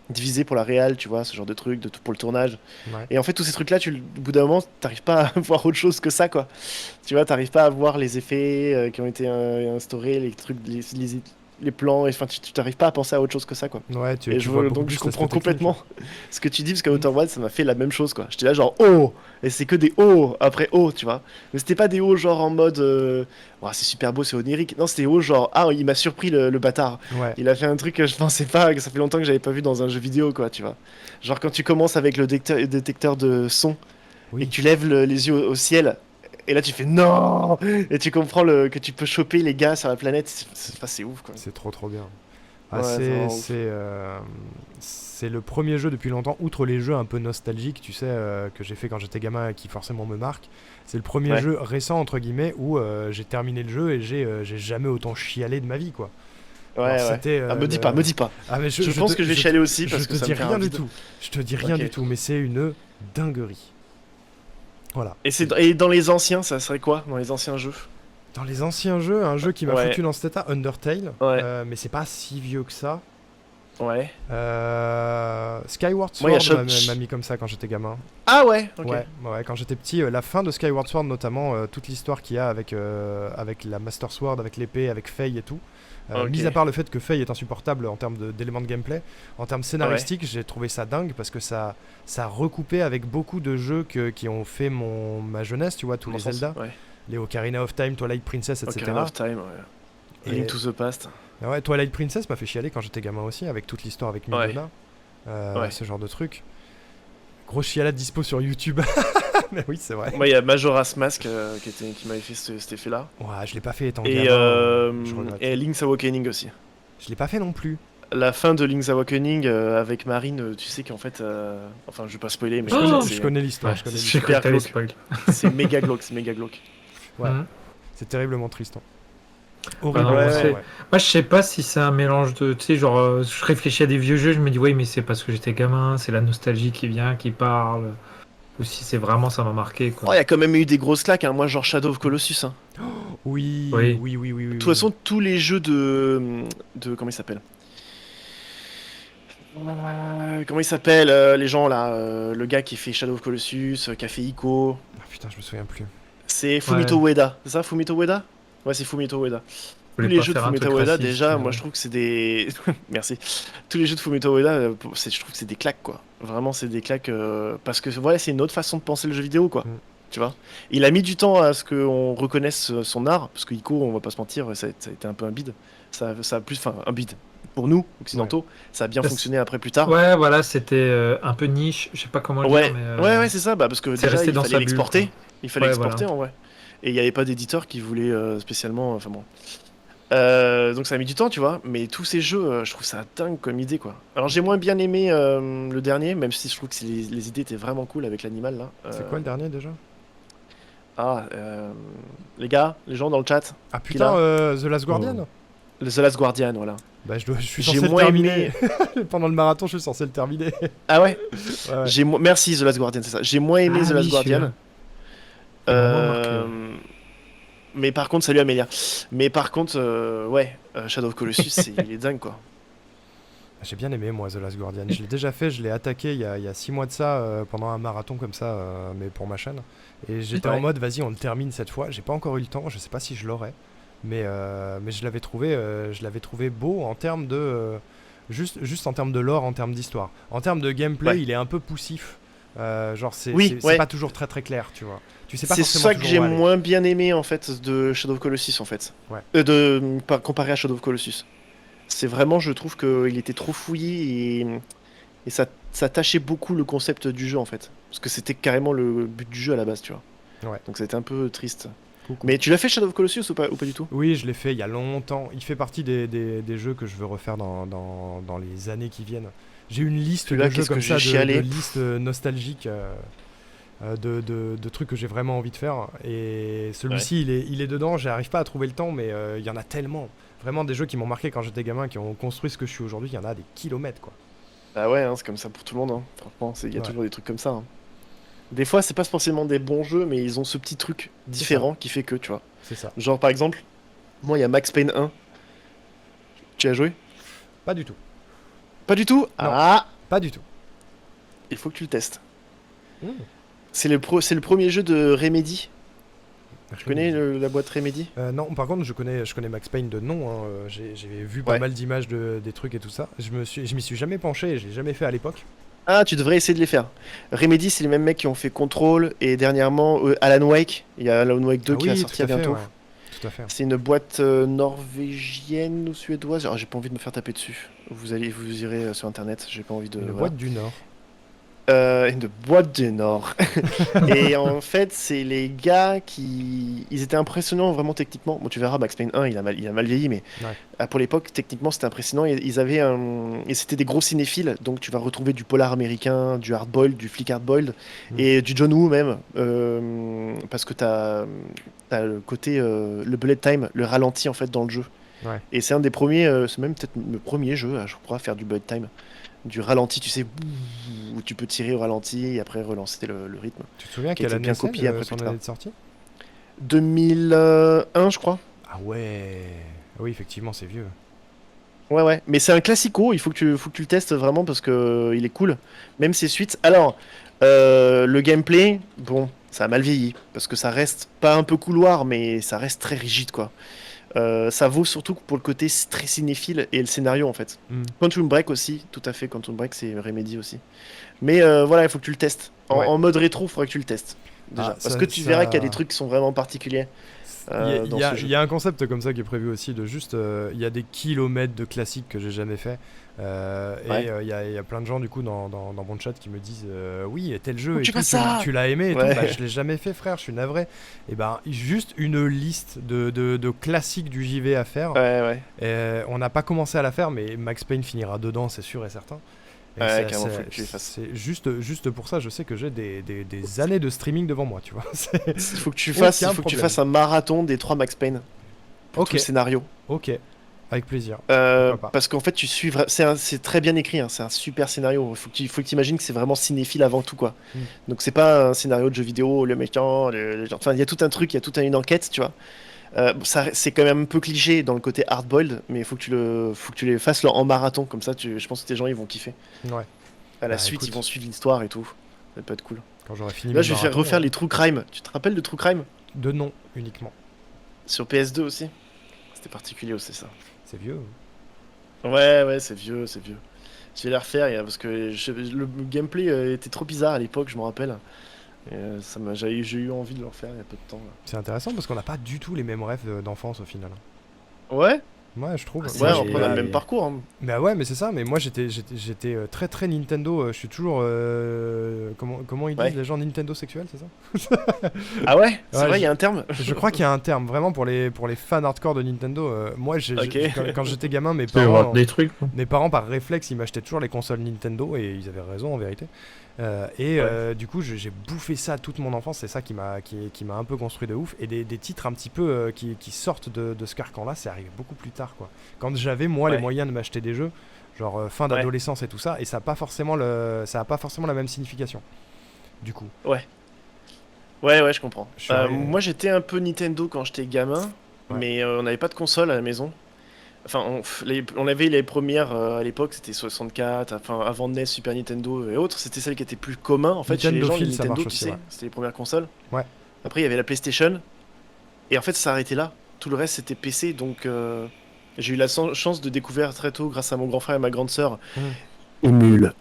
divisées pour la réal, tu vois, ce genre de trucs, pour le tournage, Ouais. et en fait tous ces trucs là, au bout d'un moment, t'arrives pas à voir autre chose que ça quoi, tu vois, t'arrives pas à voir les effets qui ont été instaurés, les trucs, les plans, et enfin, tu t'arrives pas à penser à autre chose que ça, quoi. Ouais, Et tu vois beaucoup donc plus je comprends l'aspect technique. complètement ce que tu dis, parce qu'à Outer Wilds, ça m'a fait la même chose, quoi. J'étais là, genre, oh! Et c'est que des oh après oh, tu vois. Mais c'était pas des oh, genre en mode, ouah, c'est super beau, c'est onirique. Non, c'était oh, genre, ah, il m'a surpris le bâtard. Ouais, Il a fait un truc que je pensais pas, que ça fait longtemps que j'avais pas vu dans un jeu vidéo, quoi, tu vois. Genre, quand tu commences avec le détecteur de son, et oui, que tu lèves les yeux au ciel, et là tu fais non! Et tu comprends que tu peux choper les gars sur la planète, enfin, c'est ouf, quoi. c'est trop bien. Ah, Ouais, c'est vraiment ouf. c'est le premier jeu depuis longtemps, outre les jeux un peu nostalgiques, tu sais, que j'ai fait quand j'étais gamin et qui forcément me marquent. C'est le premier Ouais. jeu récent, entre guillemets, où j'ai terminé le jeu et j'ai jamais autant chialé de ma vie, quoi. Alors, Ouais. c'était Ah, me dis pas, me dis pas. Ah, mais Je pense que je vais chialer aussi parce je que te ça dis me fait rien un du vide. tout. Je te dis rien Ok. du tout, mais c'est une dinguerie. Voilà. Et dans les anciens, ça serait quoi dans les anciens jeux? Dans les anciens jeux, un jeu qui m'a Ouais. foutu dans cet état, Undertale, Ouais. mais c'est pas si vieux que ça. Ouais. Skyward Moi, il y a Sword Shot- m'a mis comme ça quand j'étais gamin. Ah ouais, ok. Ouais, quand j'étais petit, la fin de Skyward Sword notamment, toute l'histoire qu'il y a avec la Master Sword, avec l'épée, avec Faye et tout. Ok. Mis à part le fait que Faye est insupportable en termes d'éléments de gameplay, en termes scénaristiques, j'ai trouvé ça dingue parce que ça recoupait avec beaucoup de jeux qui ont fait ma jeunesse, tu vois, tous Dans les le sens- Zelda, Ouais. les Ocarina of Time, Twilight Princess, etc. Ocarina of Time, ouais. Et- Link to the Past. Ah ouais, Twilight Princess m'a fait chialer quand j'étais gamin aussi, avec toute l'histoire avec Ouais. Midona, Ouais. ce genre de truc. Gros chialade dispo sur YouTube. Mais oui, c'est vrai. Moi, il y a Majora's Mask qui m'avait fait cet effet-là. Ouais, je l'ai pas fait étant Et, gamin, je regrette. et Link's Awakening aussi. Je l'ai pas fait non plus. La fin de Link's Awakening avec Marine, tu sais qu'en fait. Enfin, je vais pas spoiler, mais Je connais l'histoire, Ouais, je connais j'ai l'histoire. cru que t'allais glauque. spoil. c'est méga glauque, c'est méga glauque. Ouais. Mhm. C'est terriblement triste. Horrible. non, ouais, Moi, je sais pas si c'est un mélange de. Tu sais, genre, je réfléchis à des vieux jeux, je me dis, oui, mais c'est parce que j'étais gamin, c'est la nostalgie qui vient, qui parle. Ou si c'est vraiment, ça m'a marqué, Oh, il quoi. y a quand même eu des grosses claques, hein. Moi, genre Shadow of Colossus. Hein. Oui, Oui. oui, oui, oui, oui. De toute façon, tous les jeux de comment il s'appelle comment il s'appelle les gens là le gars qui fait Shadow of Colossus, qui a fait Ico. Ah, putain, je me souviens plus. C'est Fumito Ueda. C'est ça, Fumito Ueda? Ouais, c'est Fumito Ueda. Je voulais Tous les pas jeux de faire un Fumito truc Ueda, raciste, déjà, moi je trouve que c'est des. Merci. Tous les jeux de Fumito Ueda, je trouve que c'est des claques, quoi. Vraiment, c'est des claques. Parce que voilà, c'est une autre façon de penser le jeu vidéo, quoi. Mm. Tu vois? Il a mis du temps à ce qu'on reconnaisse son art, parce que Ico, on va pas se mentir, ça a été un peu un bide. Ça a plus. Enfin, un bide. Pour nous, occidentaux, ça a bien Parce- fonctionné après plus tard. Ouais, voilà, c'était un peu niche, je sais pas comment le Ouais, dire, mais. ouais, c'est ça, bah, parce que c'est déjà, resté il dans fallait sa bulle, l'exporter. quoi. Il fallait Ouais, exporter, voilà. en vrai. Et il n'y avait pas d'éditeur qui voulait spécialement. Enfin bon. Donc ça a mis du temps, tu vois. Mais tous ces jeux, je trouve ça dingue comme idée, quoi. Alors j'ai moins bien aimé le dernier, même si je trouve que les idées étaient vraiment cool avec l'animal, là. C'est quoi le dernier déjà? Les gars, les gens dans le chat, Ah putain, là The Last Guardian. The Last Guardian, voilà. Bah, je suis J'ai censé le moins terminer. Pendant le marathon, je suis censé le terminer. Ah ouais? Ouais, ouais. Merci, The Last Guardian, c'est ça. J'ai moins aimé Ah The Last oui, Guardian. Il m'a vraiment marqué, Mais par contre, salut Amélia. Mais par contre, ouais, Shadow of Colossus, il est dingue, quoi. J'ai bien aimé moi The Last Guardian. Je l'ai déjà fait, je l'ai attaqué il y a 6 mois de ça pendant un marathon comme ça, mais pour ma chaîne. Et j'étais en Ouais. mode vas-y on le termine cette fois. J'ai pas encore eu le temps, je sais pas si je l'aurai, mais je l'avais trouvé beau en termes de juste en termes de lore, en termes d'histoire. En termes de gameplay, Ouais. il est un peu poussif. Genre c'est Oui, c'est ouais. pas toujours très très clair, tu vois. Tu sais pas C'est forcément ça que toujours j'ai où aller. moins bien aimé en fait de Shadow of Colossus en fait. Ouais. Comparé à Shadow of Colossus. C'est vraiment, je trouve qu'il était trop fouillé et ça tâchait beaucoup le concept du jeu en fait. Parce que c'était carrément le but du jeu à la base, tu vois. Ouais. Donc c'était un peu triste. Coucou. Mais tu l'as fait Shadow of Colossus ou pas du tout? Oui, je l'ai fait il y a longtemps. Il fait partie des jeux que je veux refaire dans les années qui viennent. J'ai une liste de Celui-là, jeux qu'est-ce que comme ça, j'ai de chialé. listes nostalgiques de trucs que j'ai vraiment envie de faire. Et celui-ci, il est dedans. J'arrive pas à trouver le temps, mais il y en a tellement. Vraiment des jeux qui m'ont marqué quand j'étais gamin, qui ont construit ce que je suis aujourd'hui. Il y en a des kilomètres, quoi. Bah ouais, hein, c'est comme ça pour tout le monde. Hein. Franchement, il y a Ouais. toujours des trucs comme ça. Hein. Des fois, c'est pas forcément des bons jeux, mais ils ont ce petit truc différent qui fait que, tu vois. C'est ça. Genre par exemple, moi il y a Max Payne 1. Tu as joué? Pas du tout. Pas du tout? Ah, Pas du tout. il faut que tu le testes. Mmh. C'est le premier jeu de Remedy. Tu connais la boîte Remedy? Non, par contre, je connais Max Payne de nom. Hein. J'ai vu pas Ouais. mal d'images des trucs et tout ça. Je m'y suis jamais penché. Je l'ai jamais fait à l'époque. Ah, tu devrais essayer de les faire. Remedy, c'est les mêmes mecs qui ont fait Control et dernièrement Alan Wake. Il y a Alan Wake 2 Ah qui va oui, sortir tout à fait, bientôt. ouais. Tout à fait. C'est une boîte norvégienne ou suédoise. Alors, j'ai pas envie de me faire taper dessus. Vous irez sur internet. J'ai pas envie de. Une voilà. boîte du Nord. Une boîte du Nord. Et en fait, c'est les gars qui. Ils étaient impressionnants vraiment techniquement. Bon, tu verras, Max Payne 1, il a mal vieilli, mais Ouais. pour l'époque, techniquement, c'était impressionnant. Ils avaient un. Et c'était des gros cinéphiles, donc tu vas retrouver du polar américain, du hard-boiled, du flick hard-boiled, et du John Woo même. Parce que t'as le côté. Le bullet time, le ralenti en fait dans le jeu. Ouais. Et c'est un des premiers. C'est même peut-être le premier jeu, je crois, à faire du bullet time. Du ralenti, tu sais, où tu peux tirer au ralenti et après relancer le rythme. Tu te souviens Qui quelle était année bien c'est, copié après son plus tard. année de sortie? 2001, je crois. Ah ouais. Ah oui, effectivement, c'est vieux. Ouais, ouais. Mais c'est un classico, faut que tu le testes vraiment parce que il est cool. Même ses suites. Alors, le gameplay, bon, ça a mal vieilli. Parce que ça reste pas un peu couloir, mais ça reste très rigide, quoi. Ça vaut surtout pour le côté très cinéphile et le scénario, en fait. Hmm. Quantum Break aussi, tout à fait. Quantum Break, c'est Remedy aussi. Mais voilà, il faut que tu le testes. Ouais. En mode rétro, il faudrait que tu le testes. Déjà. Ah, Parce ça- que tu ça- verras qu'il y a des trucs qui sont vraiment particuliers dans ce Il jeu. y a un concept comme ça qui est prévu aussi de juste il y a des kilomètres de classiques que j'ai jamais fait Ouais. il y a plein de gens du coup dans mon chat qui me disent oui tel Faut jeu que et tu tout fasses ça. tu l'as aimé et tout Ouais. bah, je l'ai jamais fait frère je suis navré et ben juste une liste de classiques du JV à faire Ouais, ouais. on n'a pas commencé à la faire mais Max Payne finira dedans c'est sûr et certain. Et Ouais, c'est- carrément, c'est- faut que tu les fasses. c'est juste pour ça, je sais que j'ai des années de streaming devant moi, tu vois. Il faut que tu fasses, il Aucun faut que tu problème. fasses un marathon des 3 Max Payne pour tout Ok, le scénario. ok, avec plaisir. Pourquoi pas. Parce qu'en fait, tu suis c'est très bien écrit, hein, c'est un super scénario. Faut que tu imagines que c'est vraiment cinéphile avant tout, quoi. Mm. Donc c'est pas un scénario de jeu vidéo, le méchant, enfin il y a tout un truc, il y a toute une enquête, tu vois. Bon, c'est quand même un peu cliché dans le côté hard-boiled, mais faut que tu les fasses en marathon, comme ça, je pense que tes gens ils vont kiffer. Ouais, À la Bah, suite, écoute. ils vont suivre l'histoire et tout. Ça peut être cool. quand j'aurai fini Là, mes je vais marathons, refaire les True Crime. Tu te rappelles de True Crime de nom uniquement. sur PS2 aussi? C'était particulier aussi ça. C'est vieux. Ouais, ouais, c'est vieux, c'est vieux. Je vais les refaire parce que le gameplay était trop bizarre à l'époque, je me rappelle. Et, j'ai eu envie de le refaire il y a peu de temps. Là. C'est intéressant parce qu'on n'a pas du tout les mêmes rêves d'enfance au final. Ouais, Ouais, je trouve. Ah, ouais, c'est- on prend le même parcours. Hein. Bah ouais, mais c'est ça. Mais moi, j'étais très très Nintendo. Je suis toujours. Comment ils disent Ouais. les gens Nintendo sexuels, c'est ça? Ah ouais, c'est Ouais, vrai, il y a un terme. Je crois qu'il y a un terme vraiment pour les fans hardcore de Nintendo. Moi, Ok. quand j'étais gamin, Tu peux voir des trucs. quoi. mes parents par réflexe, ils m'achetaient toujours les consoles Nintendo et ils avaient raison en vérité. Du coup, j'ai bouffé ça toute mon enfance. C'est ça qui m'a un peu construit de ouf. Et des titres un petit peu qui sortent de ce carcan-là, c'est arrivé beaucoup plus tard, quoi. Quand j'avais moi les Ouais. moyens de m'acheter des jeux, genre fin Ouais. d'adolescence et tout ça, et ça a pas forcément la même signification. Du coup, Ouais, ouais, je comprends. Je suis arrivé- Moi, j'étais un peu Nintendo quand j'étais gamin, Ouais. mais on n'avait pas de console à la maison. Enfin, on avait les premières à l'époque, c'était 64, enfin avant NES, Super Nintendo et autres, c'était celles qui étaient plus communs en fait chez les gens, les Nintendo, ça Nintendo, marche tu aussi, sais, ouais. c'était les premières consoles. Ouais. Après, il y avait la PlayStation, et en fait, ça s'arrêtait là. Tout le reste, c'était PC, donc j'ai eu la chance de découvrir très tôt, grâce à mon grand frère et ma grande sœur, Mm. Émule.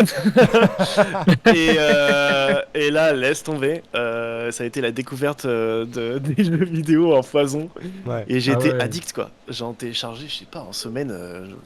Et là, laisse tomber. Ça a été la découverte des jeux vidéo en foison. ouais. Et j'ai Ah été ouais. addict, quoi. J'en téléchargé, je sais pas, en semaine,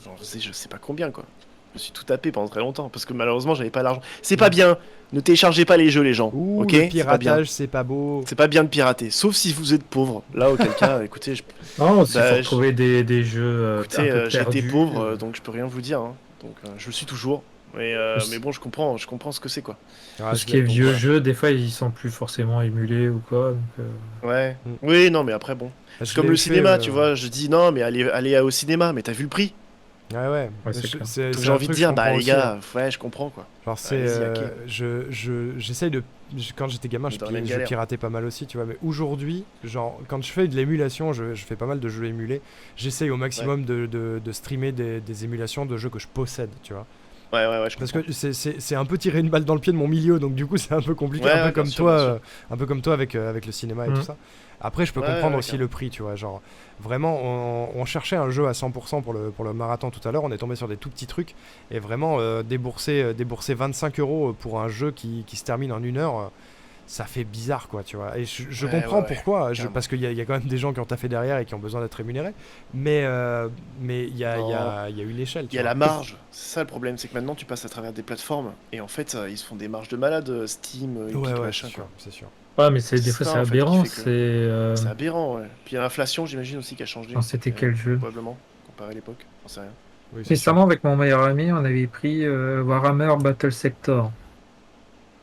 j'en faisais je sais pas combien, quoi. Je me suis tout tapé pendant très longtemps, parce que malheureusement, j'avais pas l'argent. C'est pas bien. Ne téléchargez pas les jeux, les gens. Ouh, Ok, le c'est pas bien. piratage, c'est pas beau. C'est pas bien de pirater, sauf si vous êtes pauvre. Là, auquel cas, écoutez, Non, c'est Bah, pour trouver des jeux écoutez, un peu j'étais perdus. pauvre, donc je peux rien vous dire. Hein. Donc, je le suis toujours. Mais bon, je comprends ce que c'est, quoi. Ah, Tout ce qui est bon, vieux voilà. jeux, des fois, ils sont plus forcément émulés ou quoi. Donc, Ouais. Mm. Oui, non, mais après, bon. Je C'est comme l'ai le fait, cinéma, tu vois. Je dis non, mais allez au cinéma, mais t'as vu le prix? Ouais, ouais. Ouais, c'est clair. Donc, c'est j'ai un envie de truc, dire, je bah comprends les aussi, gars, ouais, je comprends, quoi. genre c'est Allez-y, j'essaye de quand j'étais gamin Dans la même je galère. piratais pas mal aussi tu vois mais aujourd'hui genre quand je fais de l'émulation je fais pas mal de jeux émulés j'essaye au maximum de streamer des émulations de jeux que je possède tu vois Ouais, je parce comprends. que c'est un peu tirer une balle dans le pied de mon milieu donc du coup c'est un peu compliqué Ouais, un peu ouais, comme bien sûr, toi bien sûr. un peu comme toi avec le cinéma et Mhm. tout ça après je peux Ouais, comprendre ouais, aussi carrément. le prix tu vois genre vraiment on cherchait un jeu à 100% pour le marathon tout à l'heure on est tombé sur des tout petits trucs et vraiment débourser 25 € pour un jeu qui se termine en 1 heure ça fait bizarre quoi tu vois et je Ouais, comprends ouais, pourquoi carrément. parce qu'il y a quand même des gens qui ont taffé derrière et qui ont besoin d'être rémunérés mais il y a une échelle tu Il y a vois. la marge, c'est ça le problème, c'est que maintenant tu passes à travers des plateformes et en fait ils se font des marges de malade, Steam, Epic, ouais machin, c'est sûr quoi. c'est sûr Ouais, mais des C'est fois, ça, c'est en fait, qui aberrant. fait que- C'est C'est. aberrant, ouais. Puis il y a l'inflation, j'imagine aussi, qui a changé. Non, c'était quel jeu Probablement, comparé à l'époque, j'en sais rien. oui, c'est sûr. Récemment, avec mon meilleur ami, on avait pris Warhammer Battle Sector.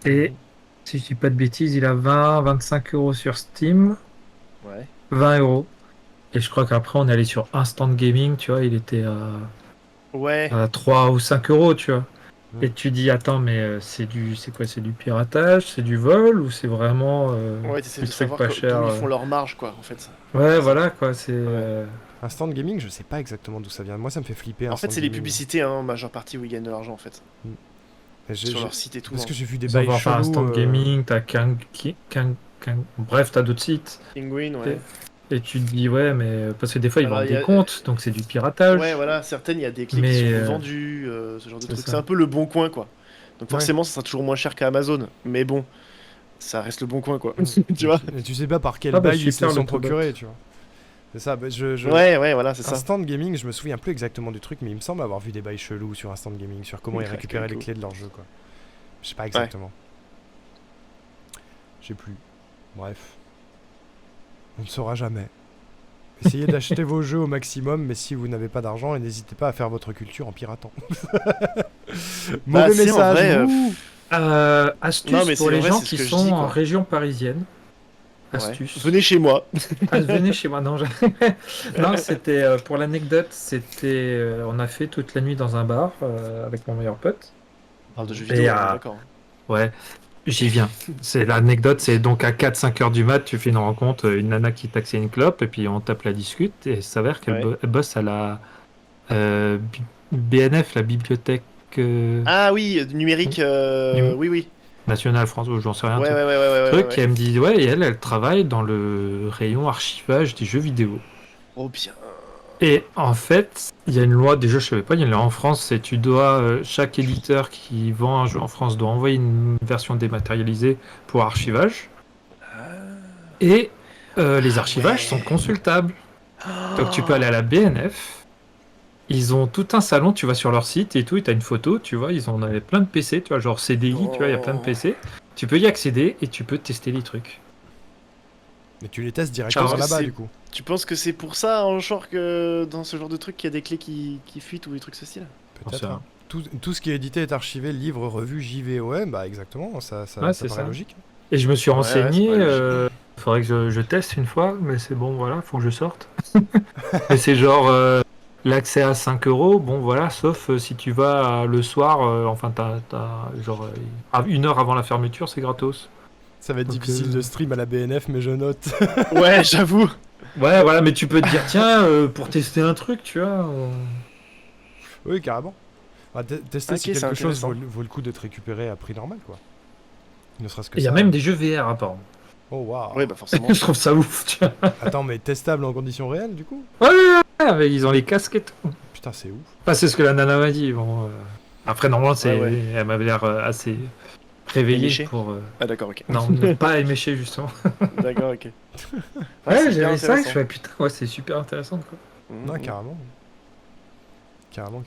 Et si je dis pas de bêtises, il a 25 € sur Steam, Ouais. 20 €. Et je crois qu'après, on est allé sur Instant Gaming, tu vois, il était Ouais, à 3 ou 5 €, tu vois. Et tu dis, attends, mais c'est quoi? C'est du piratage, c'est du vol ou c'est vraiment Ouais, t'essaies du de truc savoir pas d'où cher ils font leur marge, quoi, en fait. Ouais, C'est ça. voilà quoi. C'est Ouais. Instant gaming, je sais pas exactement d'où ça vient. Moi, ça me fait flipper. En Instant fait, c'est les gaming. publicités, hein, en majeure partie, où ils gagnent de l'argent, en fait. Et Sur leur site et tout. Parce Hein. que j'ai vu des ils en bails vendent enfin chelous. Instant Gaming, t'as bref, t'as d'autres sites. Penguin, Et, ouais. et tu te dis, ouais, mais parce que des fois ils Alors, vendent il y des a... comptes, donc c'est du Ouais, piratage. voilà, certaines, il y a des clés qui sont Mais revendues, ce genre de c'est trucs. C'est ça. un peu le bon coin, quoi. Donc Ouais. forcément, ça sera toujours moins cher qu'Amazon. Mais bon, ça reste le bon coin, quoi. Tu Et vois? et tu sais pas par quel Ah bah bail ils se super les le sont Tobot. procurés, tu vois. C'est ça. Bah, Ouais, ouais, voilà, c'est ça. Instant Gaming, je me souviens plus exactement du truc, mais il me semble avoir vu des bails chelous sur Instant Gaming, sur comment ils Ok, récupéraient les cool. clés de leur jeu, quoi. Je sais pas exactement. Je sais plus. Bref. On ne saura jamais. Essayez d'acheter vos jeux au maximum, mais si vous n'avez pas d'argent, n'hésitez pas à faire votre culture en piratant. Bah, Mauvais c'est en message. vrai, ouh. Astuce Non, mais pour c'est les vrai, gens c'est ce qui que je sont dis, en quoi. région parisienne. Ouais. Astuce. Venez chez moi. Ah, venez chez moi. Non, non, c'était pour l'anecdote. On a fait toute la nuit dans un bar avec mon meilleur pote. On parle de jeux Et vidéo, on est d'accord. ouais, j'y viens. C'est l'anecdote, c'est donc à 4-5 heures du mat, tu fais une rencontre, une nana qui taxait une clope, et puis on tape la discute, et il s'avère qu'elle Ouais. elle bosse à la BNF, la bibliothèque Ah oui, numérique, num- oui, oui. nationale France, ou j'en sais rien, Ouais, tu ouais, sais. ouais, ouais, ouais, ouais, Truc, et ouais. elle me dit, ouais, et elle travaille dans le rayon archivage des jeux vidéo. Oh bien. Et en fait, il y a une loi, déjà je savais pas, il y a une loi en France, c'est tu dois, chaque éditeur qui vend un jeu en France doit envoyer une version dématérialisée pour archivage. Et les Ah archivages sont ouais. consultables. Donc tu peux aller à la BNF. Ils ont tout un salon, tu vas sur leur site et tout, et tu as une photo, tu vois, ils en avaient plein de PC, tu vois, genre CDI, tu vois, il y a plein de Oh. PC. Tu peux y accéder et tu peux tester les trucs. Mais tu les testes Je directement pense que là-bas, c'est- du coup. Tu penses que c'est pour ça, en genre, que dans ce genre de truc, qu'il y a des clés qui fuitent ou des trucs ceci là? J'en sais Peut-être. rien. Hein. Tout ce qui est édité est archivé, livre, revue, JVOM, bah exactement, ça Ouais, ça c'est paraît ça. logique. Et je me suis Ouais, ouais, c'est renseigné, pas logique. faudrait que je teste une fois, mais c'est bon, voilà, faut que je sorte. Mais c'est genre l'accès à 5 euros, bon voilà, sauf si tu vas le soir, enfin genre à 1 heure avant la fermeture, c'est gratos. Ça va être Donc, difficile de stream à la BNF, mais je note. Ouais, j'avoue. ouais, voilà, mais tu peux te dire, tiens, pour tester un truc, tu vois. Oui, carrément. Bah, tester Ok, si c'est quelque chose intéressant. vaut le coup d'être récupéré à prix normal, quoi. Ne serait-ce que Il y a ça. même des jeux VR, apparemment. Oh waouh. Ouais, bah forcément. Je trouve ça ouf, tu vois. Attends, mais testable en conditions réelles, du coup? Ouais, ils ont les casques et tout. Putain, c'est ouf. Enfin, c'est ce que la nana m'a dit. Bon, après, normalement, Ouais, ouais. elle m'avait l'air assez réveillée Éméché pour. Ah d'accord, ok. Non, ne pas éméché, justement. D'accord, ok. Ouais, c'est bien j'avais ça, je intéressant. fais putain, ouais, c'est super intéressant, quoi. Non, Mhm. carrément. Carrément.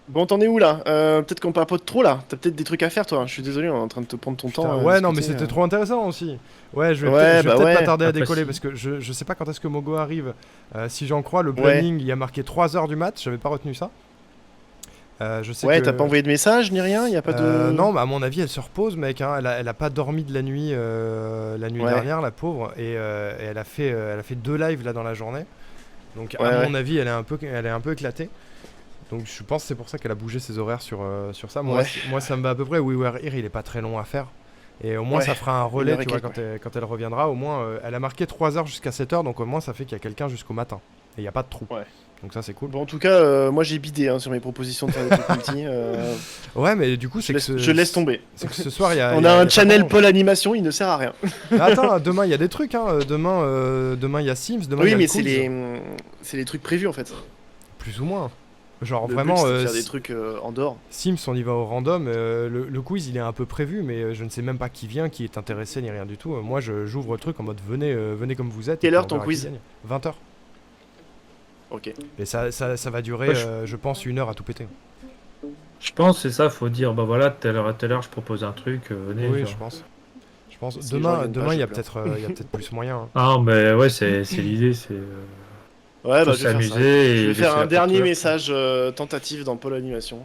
Bon, t'en es où là? Peut-être qu'on papote trop là. T'as peut-être des trucs à faire, toi. Je suis désolé, on est en train de te prendre ton Putain, temps. ouais, non, mais discuter, c'était trop intéressant aussi. Ouais, je vais Ouais, peut-être bah ouais. pas tarder à Après, décoller si. parce que je sais pas quand est-ce que Mogo arrive. Si j'en crois, le Ouais. planning, il y a marqué 3h du mat, j'avais pas retenu ça. Je sais Ouais, que... t'as pas envoyé de message ni rien? Y a pas de. Non, bah, à mon avis, elle se repose, mec. Hein. Elle a pas dormi de la nuit Ouais. dernière, la pauvre. Et elle a fait 2 lives là dans la journée. Donc, Ouais, à ouais. mon avis, elle est un peu éclatée. Donc, je pense que c'est pour ça qu'elle a bougé ses horaires sur ça. Moi, Ouais. moi, ça me va à peu près. We Were Here, il est pas très long à faire. Et au moins, Ouais, ça fera un relais, 1h et tu vois, quelques, quand elle reviendra. Au moins, elle a marqué 3h jusqu'à 7h. Donc, au moins, ça fait qu'il y a quelqu'un jusqu'au matin. Et il n'y a pas de trou. Ouais. Donc, ça, c'est cool. Bon, en tout cas, moi j'ai bidé hein, sur mes propositions de faire des trucs multi. Ouais, mais du coup, Je laisse tomber. c'est que ce soir, il y a. On il y a il y un pas channel grand- Paul Animation, il ne sert à rien. Mais attends, demain il y a des trucs, hein. Demain il y a Sims, demain il y Oui, a mais le quiz. c'est les trucs prévus en fait. Plus ou moins. Genre Le vraiment, but, c'est de faire des trucs en dehors. Sims on y va au random. Le quiz il est un peu prévu, mais je ne sais même pas qui vient, qui est intéressé ni rien du tout. Moi j'ouvre le truc en mode venez comme vous êtes. Quelle et puis heure on ton verra quiz qui gagne. 20h. Ok. Et ça va durer, Ouais, je pense, 1 heure à tout péter. Je pense, c'est ça, faut dire, bah voilà, de telle heure à telle heure, je propose un truc, venez. Oui, genre. je pense. Si les gens Demain viennent il y a pas, peut-être plus moyen. Hein. Ah, mais ouais, c'est l'idée, c'est. Ouais, Faut bah je vais faire ça. s'amuser Je et vais faire laisser un la dernier porte message tentative dans Paul Animation.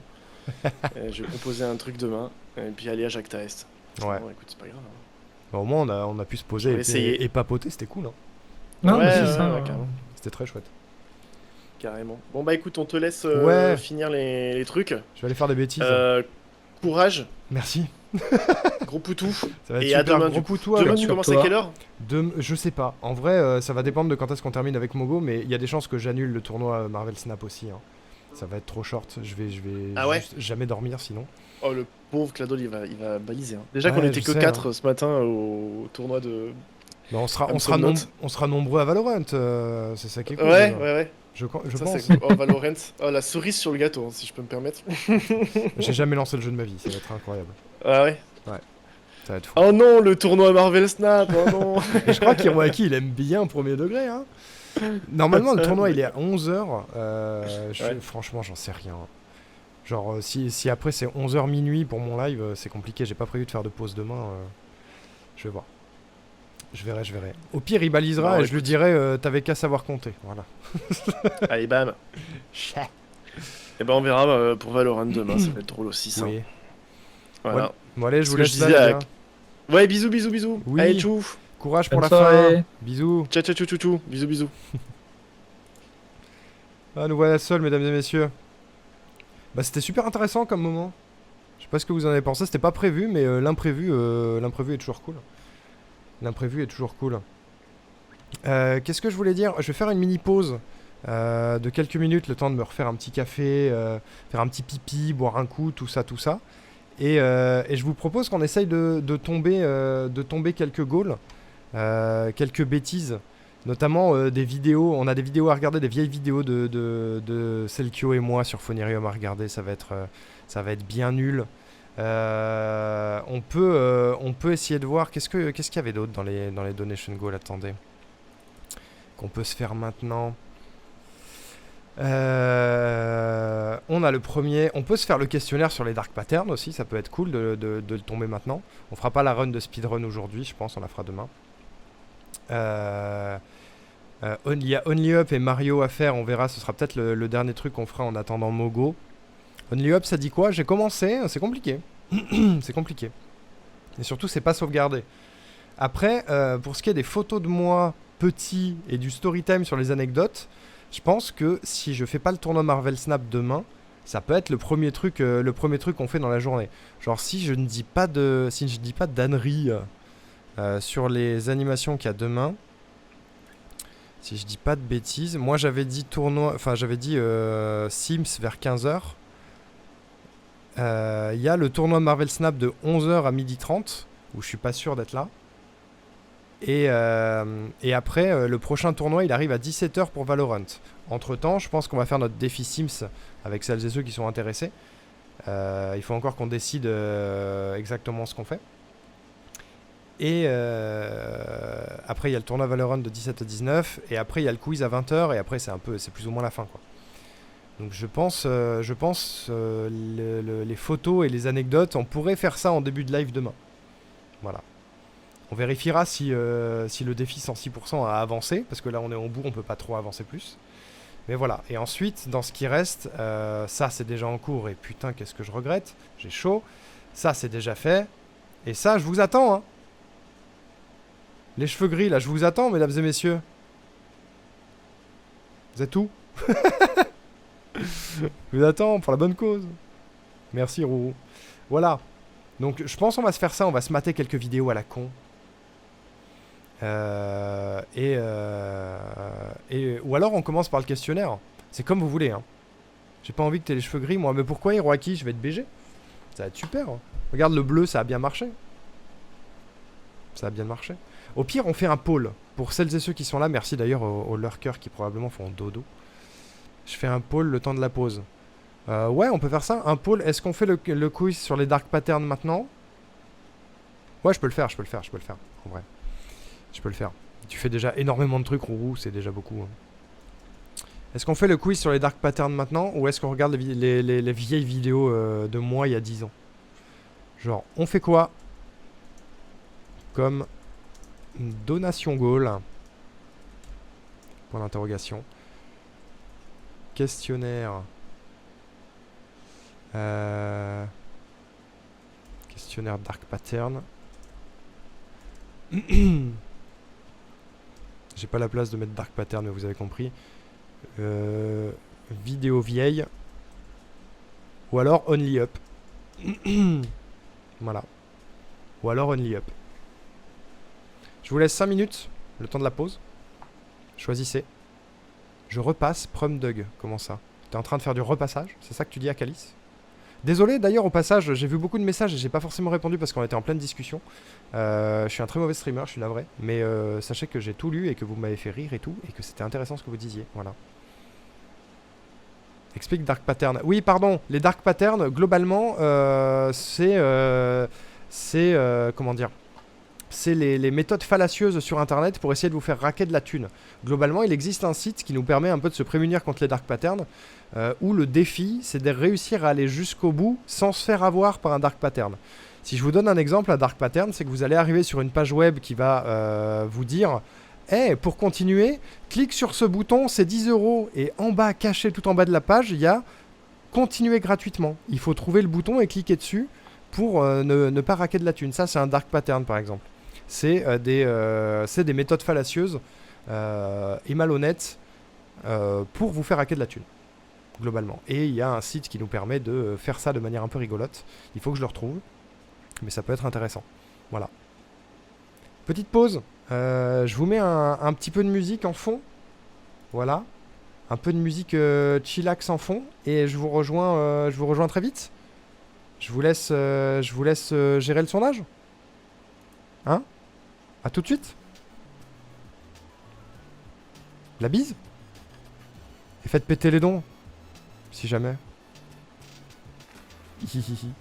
Je vais proposer un truc demain. Et puis aller à Jacques Taest. Ouais. Bon, écoute, c'est pas grave. hein. Bah, au moins on a pu se poser Je vais essayer. et papoter, c'était cool. Hein. Non, Ouais, mais c'est ouais, ça. ouais, hein. carrément. C'était très chouette. carrément. Bon bah écoute, on te laisse Ouais. finir les trucs. Je vais aller faire des bêtises. Courage, Merci. gros poutou. Ça va être Et à super demain, gros du coup. poutou Demain, avec tu sur commences à toi. quelle heure? Je sais pas. En vrai, ça va dépendre de quand est-ce qu'on termine avec Mogo, mais il y a des chances que j'annule le tournoi Marvel Snap aussi. Hein. Ça va être trop short. Je vais Ah ouais? juste jamais dormir sinon. Oh, le pauvre Clado, il va baliser. Hein. Déjà qu'on Ouais, était je que sais, 4 ce matin au tournoi de Mais Amazon Note. on sera nombreux à Valorant. C'est ça qui est cool. Ouais, déjà. ouais, ouais. Je Ça, pense. c'est cool. Oh, Valorant. Oh, la cerise sur le gâteau, hein, si je peux me permettre. J'ai jamais lancé le jeu de ma vie. Ça va être incroyable. Ah ouais. Ça va être fou. Oh non, le tournoi Marvel Snap. Oh non. Et je crois qu'Hiroaki, il aime bien premier degré. Hein. Normalement, le tournoi, il est à 11h. Ouais. Franchement, j'en sais rien. Genre, si après c'est 11h minuit pour mon live, c'est compliqué. J'ai pas prévu de faire de pause demain. Je vais voir. Je verrai. Au pire, il balisera Bon, et je lui dirai t'avais qu'à savoir compter. Voilà. Allez, bam. Et ben on verra pour Valorant demain, ça va être drôle aussi ça. Oui. Voilà. Bon, allez, je Ce vous que laisse je là, disais les à- gars. Ouais, bisous, bisous, bisous. Oui. Allez, tchou. Courage pour Bonne la soirée. fin. Bisous. Ciao, ciao, ciao, ciao, ciao. Bisous, bisous. Ah, nous voilà seuls, mesdames et messieurs. Bah, c'était super intéressant comme moment. Je sais pas ce que vous en avez pensé. C'était pas prévu, mais l'imprévu est toujours cool. L'imprévu est toujours cool. Qu'est-ce que je voulais dire? Je vais faire une mini pause de quelques minutes, le temps de me refaire un petit café, faire un petit pipi, boire un coup, tout ça, tout ça. Et je vous propose qu'on essaye de tomber quelques goals, quelques bêtises, notamment des vidéos. On a des vidéos à regarder, des vieilles vidéos de Selkio et moi sur Phonerium à regarder. Ça va être bien nul. On peut essayer de voir qu'est-ce qu'il y avait d'autre dans les donation goals. Attendez, qu'on peut se faire maintenant. On a le premier. On peut se faire le questionnaire sur les dark patterns aussi. Ça peut être cool de le tomber maintenant. On fera pas la run de speedrun aujourd'hui, je pense. On la fera demain. Il y a Only Up et Mario à faire. On verra. Ce sera peut-être le dernier truc qu'on fera en attendant Mogo. Only Up, ça dit quoi? J'ai commencé. C'est compliqué. C'est compliqué. Et surtout, c'est pas sauvegardé. Après, pour ce qui est des photos de moi petit et du story time sur les anecdotes, je pense que si je fais pas le tournoi Marvel Snap demain, ça peut être le premier truc qu'on fait dans la journée. Genre si je dis pas d'ânerie sur les animations qu'il y a demain, si je dis pas de bêtises, moi j'avais dit Sims vers 15h. Il y a le tournoi Marvel Snap de 11h à 12h30 où je suis pas sûr d'être là. Et après, le prochain tournoi, il arrive à 17h pour Valorant. Entre temps, je pense qu'on va faire notre défi Sims avec celles et ceux qui sont intéressés. Il faut encore qu'on décide exactement ce qu'on fait. Et après, il y a le tournoi Valorant de 17 à 19. Et après, il y a le quiz à 20h. Et après, c'est plus ou moins la fin, quoi. Donc je pense les photos et les anecdotes, on pourrait faire ça en début de live demain. Voilà. On vérifiera si le défi 106% a avancé, parce que là on est au bout, on peut pas trop avancer plus. Mais voilà, et ensuite, dans ce qui reste, ça c'est déjà en cours, et putain qu'est-ce que je regrette, j'ai chaud. Ça c'est déjà fait, et ça je vous attends, hein. Les cheveux gris là, je vous attends mesdames et messieurs. Vous êtes où? Je vous attends pour la bonne cause. Merci Roux. Voilà, donc je pense qu'on va se faire ça, on va se mater quelques vidéos à la con. Ou alors on commence par le questionnaire. C'est comme vous voulez, hein. J'ai pas envie que t'aies les cheveux gris, moi. Mais pourquoi, Hiroaki? Je vais être BG. Ça va être super, hein. Regarde le bleu, ça a bien marché. Ça a bien marché. Au pire, on fait un pôle. Pour celles et ceux qui sont là, merci d'ailleurs aux lurkers qui probablement font dodo. Je fais un pôle le temps de la pause. Ouais, on peut faire ça. Un pôle. Est-ce qu'on fait le quiz sur les dark patterns maintenant? Ouais, je peux le faire, en vrai. Je peux le faire. Tu fais déjà énormément de trucs, Rourou, c'est déjà beaucoup. Hein. Est-ce qu'on fait le quiz sur les dark patterns maintenant, ou est-ce qu'on regarde les vieilles vidéos de moi il y a 10 ans? Genre, on fait quoi comme donation goal? Point d'interrogation. Questionnaire. Questionnaire dark pattern. J'ai pas la place de mettre dark pattern, mais vous avez compris. Vidéo vieille. Ou alors Only Up. Voilà. Ou alors Only Up. Je vous laisse 5 minutes, le temps de la pause. Choisissez. Je repasse Prumdug. Comment ça? T'es en train de faire du repassage? C'est ça que tu dis à Calice? Désolé d'ailleurs au passage, j'ai vu beaucoup de messages et j'ai pas forcément répondu parce qu'on était en pleine discussion. Je suis un très mauvais streamer, je suis navré. Mais sachez que j'ai tout lu et que vous m'avez fait rire et tout. Et que c'était intéressant ce que vous disiez. Voilà. Explique Dark Pattern. Oui, pardon. Les Dark Patterns, globalement, c'est... comment dire? C'est les méthodes fallacieuses sur internet pour essayer de vous faire raquer de la thune. Globalement, il existe un site qui nous permet un peu de se prémunir contre les dark patterns, où le défi, c'est de réussir à aller jusqu'au bout sans se faire avoir par un dark pattern. Si je vous donne un exemple, un dark pattern, c'est que vous allez arriver sur une page web qui va vous dire hey, pour continuer, clique sur ce bouton, c'est 10 €. Et en bas, caché tout en bas de la page, il y a continuer gratuitement. Il faut trouver le bouton et cliquer dessus pour ne pas raquer de la thune. Ça, c'est un dark pattern, par exemple. C'est des méthodes fallacieuses et malhonnêtes pour vous faire hacker de la thune, globalement. Et il y a un site qui nous permet de faire ça de manière un peu rigolote. Il faut que je le retrouve, mais ça peut être intéressant. Voilà. Petite pause. Je vous mets un petit peu de musique en fond. Voilà. Un peu de musique chillax en fond. Et je vous rejoins très vite. Je vous laisse gérer le sondage. Hein? A tout de suite. La bise. Et faites péter les dons. Si jamais. Hihihi.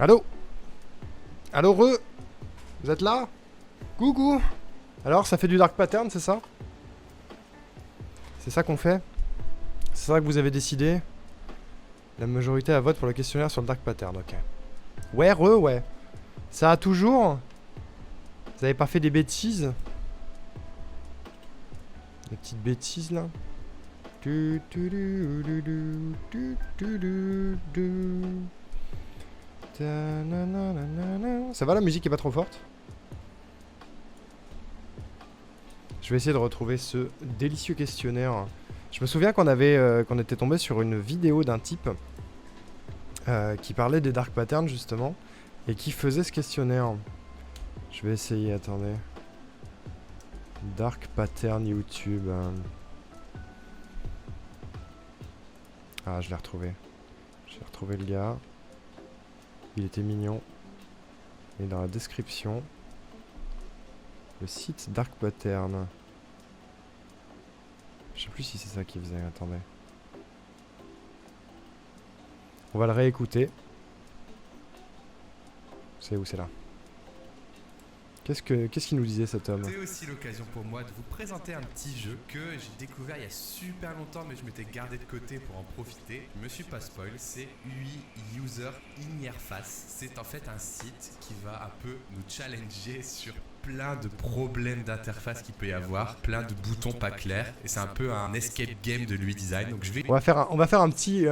Allô? Allô, re? Vous êtes là? Coucou. Alors, ça fait du dark pattern, c'est ça? C'est ça qu'on fait? C'est ça que vous avez décidé? La majorité a vote pour le questionnaire sur le dark pattern, ok. Ouais, ouais. Ça a toujours? Vous avez pas fait des bêtises? Des petites bêtises, là? Ça va, la musique est pas trop forte? Je vais essayer de retrouver ce délicieux questionnaire. Je me souviens qu'on était tombé sur une vidéo d'un type qui parlait des dark patterns justement et qui faisait ce questionnaire. Je vais essayer, attendez. Dark pattern YouTube. Ah, je l'ai retrouvé. J'ai retrouvé le gars. Il était mignon. Et dans la description, le site Dark Pattern. Je sais plus si c'est ça qu'il faisait, attendez. On va le réécouter. C'est où, c'est là. Qu'est-ce qu'il nous disait cet homme? C'est aussi l'occasion pour moi de vous présenter un petit jeu que j'ai découvert il y a super longtemps, mais je m'étais gardé de côté pour en profiter. Je me suis pas spoil, c'est UI User Interface. C'est en fait un site qui va un peu nous challenger sur plein de problèmes d'interface qu'il peut y avoir, plein de boutons pas clairs, et c'est un peu un escape game de l'UI design. Donc je vais On va faire un petit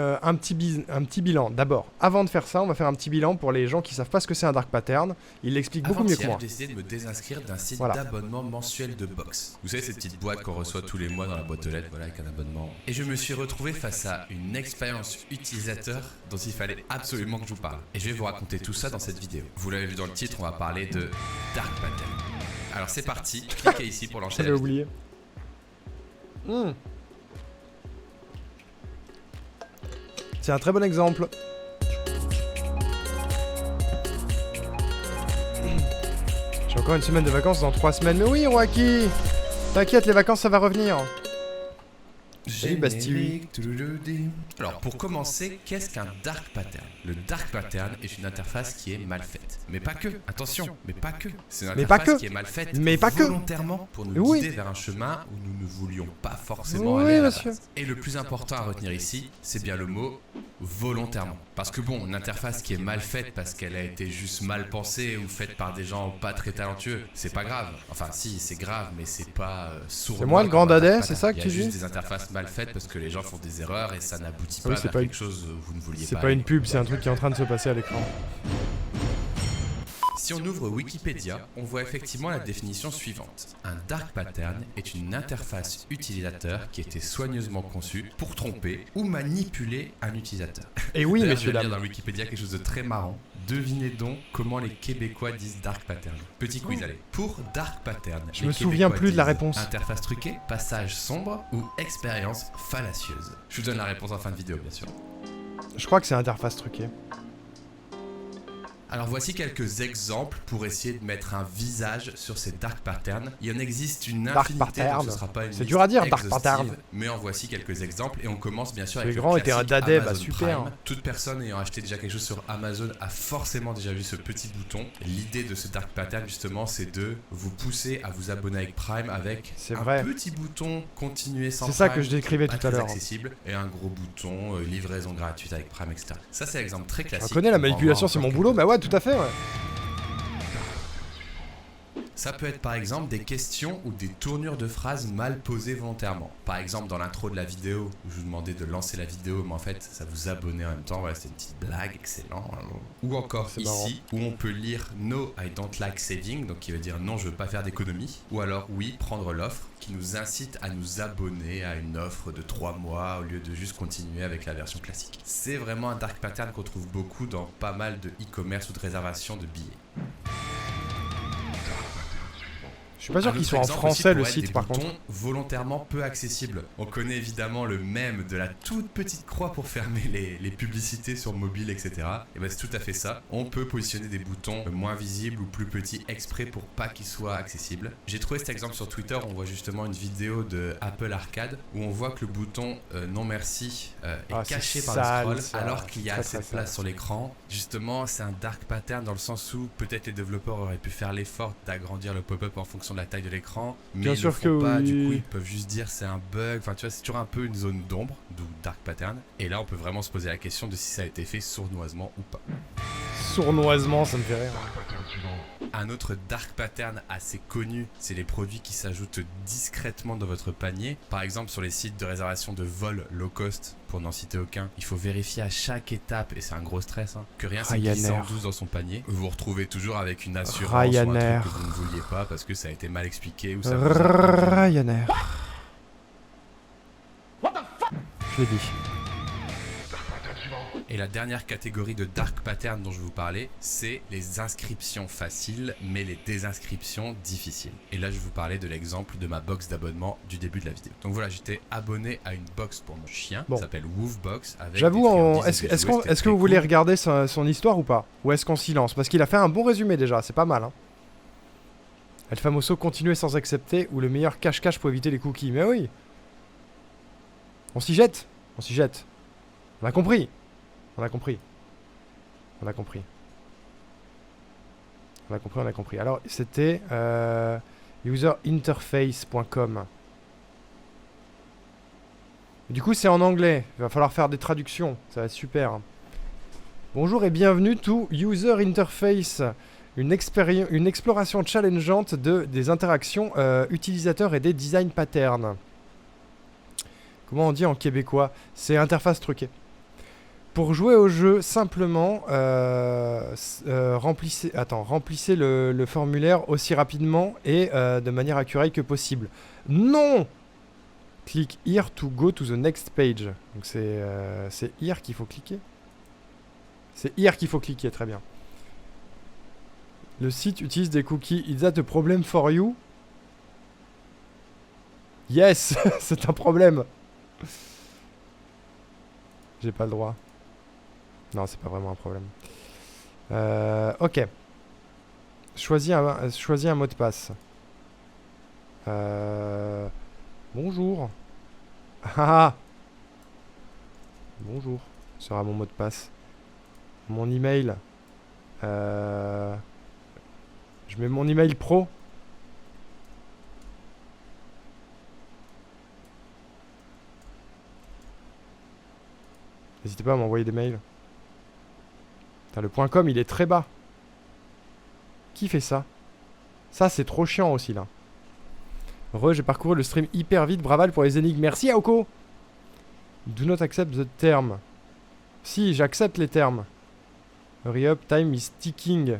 bilan. D'abord, avant de faire ça, on va faire un petit bilan pour les gens qui savent pas ce que c'est un dark pattern. Il l'explique beaucoup mieux que moi. J'ai décidé de me désinscrire d'un site Voilà. d'abonnement mensuel de Box. Vous savez, ces petites boîtes qu'on reçoit tous les mois dans la boîte aux lettres, voilà, avec un abonnement. Et je me suis retrouvé face à une expérience utilisateur dont il fallait absolument que je vous parle. Et je vais vous raconter tout ça dans cette vidéo. Vous l'avez vu dans le titre, on va parler de dark pattern. Alors c'est parti, cliquez ici pour l'enchaîner. J'avais oublié. C'est un très bon exemple. J'ai encore une semaine de vacances dans 3 semaines. Mais oui, Roaki! T'inquiète, les vacances, ça va revenir. Salut, Bastille. Alors pour commencer, qu'est-ce qu'un dark pattern? Le dark pattern est une interface qui est mal faite. Mais pas que, attention, mais pas que. C'est une Mais pas interface que. qui est mal faite Mais pas que. volontairement pour nous Oui. guider vers un chemin où nous ne voulions pas forcément Oui, aller à la monsieur. base. Et le plus important à retenir ici, c'est bien le mot volontairement. Parce que bon, une interface qui est mal faite parce qu'elle a été juste mal pensée ou faite par des gens pas très talentueux, c'est pas grave. Enfin si, c'est grave, mais c'est pas sourd. C'est moi le grand dadais, c'est ça que tu dis? Il y a dis? juste des interfaces mal faites parce que les gens font des erreurs et ça n'aboutit Oui, pas c'est vers pas quelque chose où vous ne vouliez pas. C'est pas une aller. pub, c'est un truc qui est en train de se passer à l'écran. Si on ouvre Wikipédia, on voit effectivement la définition suivante. Un dark pattern est une interface utilisateur qui a été soigneusement conçue pour tromper ou manipuler un utilisateur. Et oui, D'ailleurs, messieurs, je viens de lire dames. dans Wikipédia quelque chose de très marrant. Devinez donc comment les Québécois disent dark pattern. Petit quiz, allez. Pour dark pattern, Je les me souviens Québécois plus de la disent réponse. Interface truquée, passage sombre ou expérience fallacieuse. Je vous donne la réponse en fin de vidéo, bien sûr. Je crois que c'est interface truquée. Alors voici quelques exemples pour essayer de mettre un visage sur ces dark patterns. Il y en existe une Dark infinité, pattern. donc ce sera pas une C'est liste dur à dire, dark exhaustive, pattern. mais en voici quelques exemples et on commence bien sûr Les avec grands le étaient un classique dadais, bah Amazon super. Prime. Toute personne ayant acheté déjà quelque chose sur Amazon a forcément déjà vu ce petit bouton. L'idée de ce dark pattern justement, c'est de vous pousser à vous abonner avec Prime avec C'est un vrai. petit bouton continuer sans C'est ça Prime, que je décrivais pas tout à très l'heure. accessible et un gros bouton livraison gratuite avec Prime, etc. Ça c'est l'exemple très Je classique. reconnais la On va en manipulation, voir c'est mon encore boulot. quelques- Bah ouais, tout à fait, ouais. Ça peut être par exemple des questions ou des tournures de phrases mal posées volontairement. Par exemple dans l'intro de la vidéo où je vous demandais de lancer la vidéo mais en fait ça vous abonnait en même temps, voilà, c'était une petite blague, excellent. Ou encore C'est ici où on peut lire No I don't like saving, donc qui veut dire non je veux pas faire d'économie. Ou alors oui, prendre l'offre qui nous incite à nous abonner à une offre de 3 mois au lieu de juste continuer avec la version classique. C'est vraiment un dark pattern qu'on trouve beaucoup dans pas mal de e-commerce ou de réservation de billets. Je suis pas sûr Un qu'ils autre soient en exemple aussi français le pourrait être site des par boutons contre. volontairement peu accessibles. On connaît évidemment le mème de la toute petite croix pour fermer les publicités sur mobile, etc. Et ben c'est tout à fait ça. On peut positionner des boutons moins visibles ou plus petits exprès pour pas qu'ils soient accessibles. J'ai trouvé cet exemple sur Twitter. On voit justement une vidéo de Apple Arcade où on voit que le bouton non merci est Ah, c'est caché par sale, le scroll ça. alors qu'il y a Très, assez de très place sale. sur l'écran. Justement, c'est un dark pattern dans le sens où peut-être les développeurs auraient pu faire l'effort d'agrandir le pop-up en fonction de la taille de l'écran, mais Bien ils sûr le font que pas. Du coup, oui. ils peuvent juste dire c'est un bug. Enfin, tu vois, c'est toujours un peu une zone d'ombre, d'où dark pattern. Et là, on peut vraiment se poser la question de si ça a été fait sournoisement ou pas. Sournoisement, ça me fait rire. Un autre dark pattern assez connu, c'est les produits qui s'ajoutent discrètement dans votre panier. Par exemple, sur les sites de réservation de vols low cost, pour n'en citer aucun, il faut vérifier à chaque étape, et c'est un gros stress, que rien s'est glissé en Ryanair. douce dans son panier. Vous vous retrouvez toujours avec une assurance ou un Ryanair. truc que vous ne vouliez pas parce que ça a été mal expliqué ou ça vous a... Ryanair. Je l'ai dit. Et la dernière catégorie de dark pattern dont je vous parlais, c'est les inscriptions faciles, mais les désinscriptions difficiles. Et là, je vais vous parler de l'exemple de ma box d'abonnement du début de la vidéo. Donc voilà, j'étais abonné à une box pour mon chien, Bon. ça s'appelle Woofbox. Avec J'avoue, des friandises et des est-ce jouets, c'était que très vous voulez cool. regarder son histoire ou pas? Ou est-ce qu'on silence? Parce qu'il a fait un bon résumé déjà, c'est pas mal. Hein. El Famoso continuer sans accepter ou le meilleur cache-cache pour éviter les cookies. Mais oui. On s'y jette. On s'y jette. On a compris. On a compris. On a compris. On a compris, on a compris. Alors, c'était userinterface.com. Du coup, c'est en anglais. Il va falloir faire des traductions. Ça va être super. Bonjour et bienvenue to User Interface. Une exploration challengeante des interactions utilisateurs et des design patterns. Comment on dit en québécois? C'est interface truquée. Pour jouer au jeu, simplement, remplissez le formulaire aussi rapidement et de manière accurate que possible. Non! Click here to go to the next page. Donc c'est here qu'il faut cliquer. C'est here qu'il faut cliquer, très bien. Le site utilise des cookies. Is that a problem for you? Yes! C'est un problème. J'ai pas le droit. Non, c'est pas vraiment un problème. Ok. Choisis un mot de passe. Bonjour. Ah. Bonjour. Ce sera mon mot de passe. Mon email. Je mets mon email pro. N'hésitez pas à m'envoyer des mails. Putain, le .com il est très bas. Qui fait ça? Ça c'est trop chiant aussi là. J'ai parcouru le stream hyper vite. Braval pour les énigmes. Merci Aoko. Do not accept the term. Si, j'accepte les termes. Hurry up, time is ticking.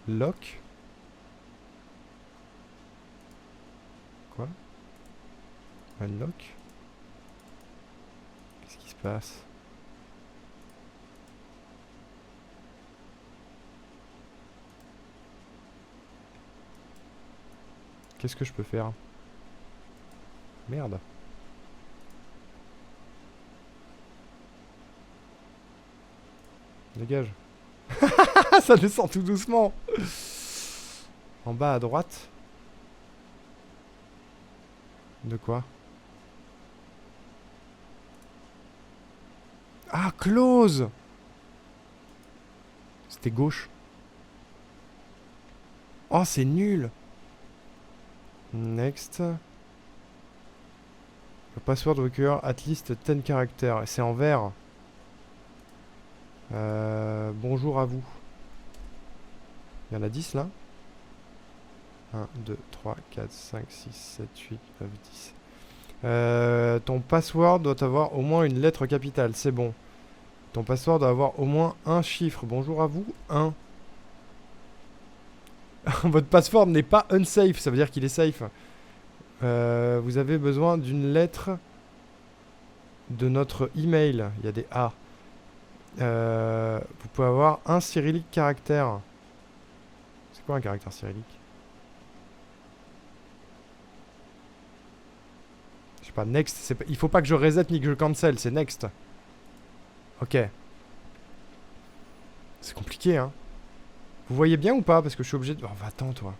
Lock. Quoi? Unlock. Qu'est-ce qui se passe? Qu'est-ce que je peux faire? Merde. Dégage. Ça descend tout doucement. En bas à droite. De quoi? Ah, close. C'était gauche. Oh, c'est nul. Next. Le password require at least 10 caractères. C'est en vert. Bonjour à vous. Il y en a 10 là. 1, 2, 3, 4, 5, 6, 7, 8, 9, 10. Ton password doit avoir au moins une lettre capitale. C'est bon. Ton password doit avoir au moins un chiffre. Bonjour à vous. 1. Votre password n'est pas unsafe. Ça veut dire qu'il est safe. Vous avez besoin d'une lettre de notre email. Il y a des A. Vous pouvez avoir un cyrillique caractère. C'est quoi un caractère cyrillique? Je sais pas, next, il faut pas que je reset ni que je cancel, c'est next. Ok. C'est compliqué, hein. Vous voyez bien ou pas? Parce que je suis obligé de... Oh, va-t'en, toi.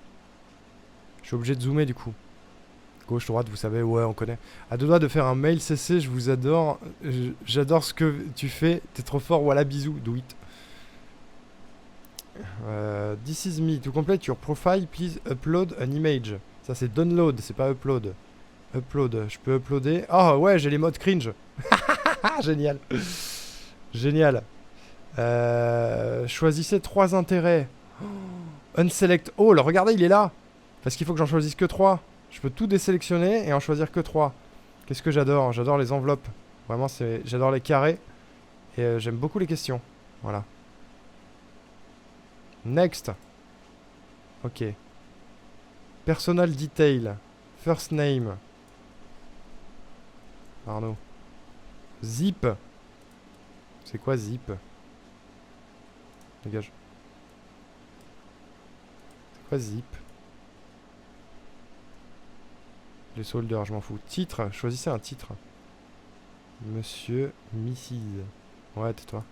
Je suis obligé de zoomer, du coup. Gauche, droite, vous savez, ouais, on connaît. À deux doigts de faire un mail CC, je vous adore. J'adore ce que tu fais. T'es trop fort, voilà, bisous, do it. This is me. To complete your profile, please upload an image. Ça, c'est download, c'est pas upload. Upload, je peux uploader. Oh, ouais, j'ai les modes cringe. Génial. Génial. Choisissez 3 intérêts. Oh, unselect all, regardez, il est là. Parce qu'il faut que j'en choisisse que 3. Je peux tout désélectionner et en choisir que 3. Qu'est-ce que j'adore? J'adore les enveloppes. Vraiment, j'adore les carrés. Et j'aime beaucoup les questions. Voilà. Next. Ok. Personal detail. First name. Arnaud. Zip. C'est quoi zip? Dégage. C'est quoi zip? Les soldeurs, je m'en fous. Titre, choisissez un titre. Monsieur, Mrs. Ouais, tais-toi.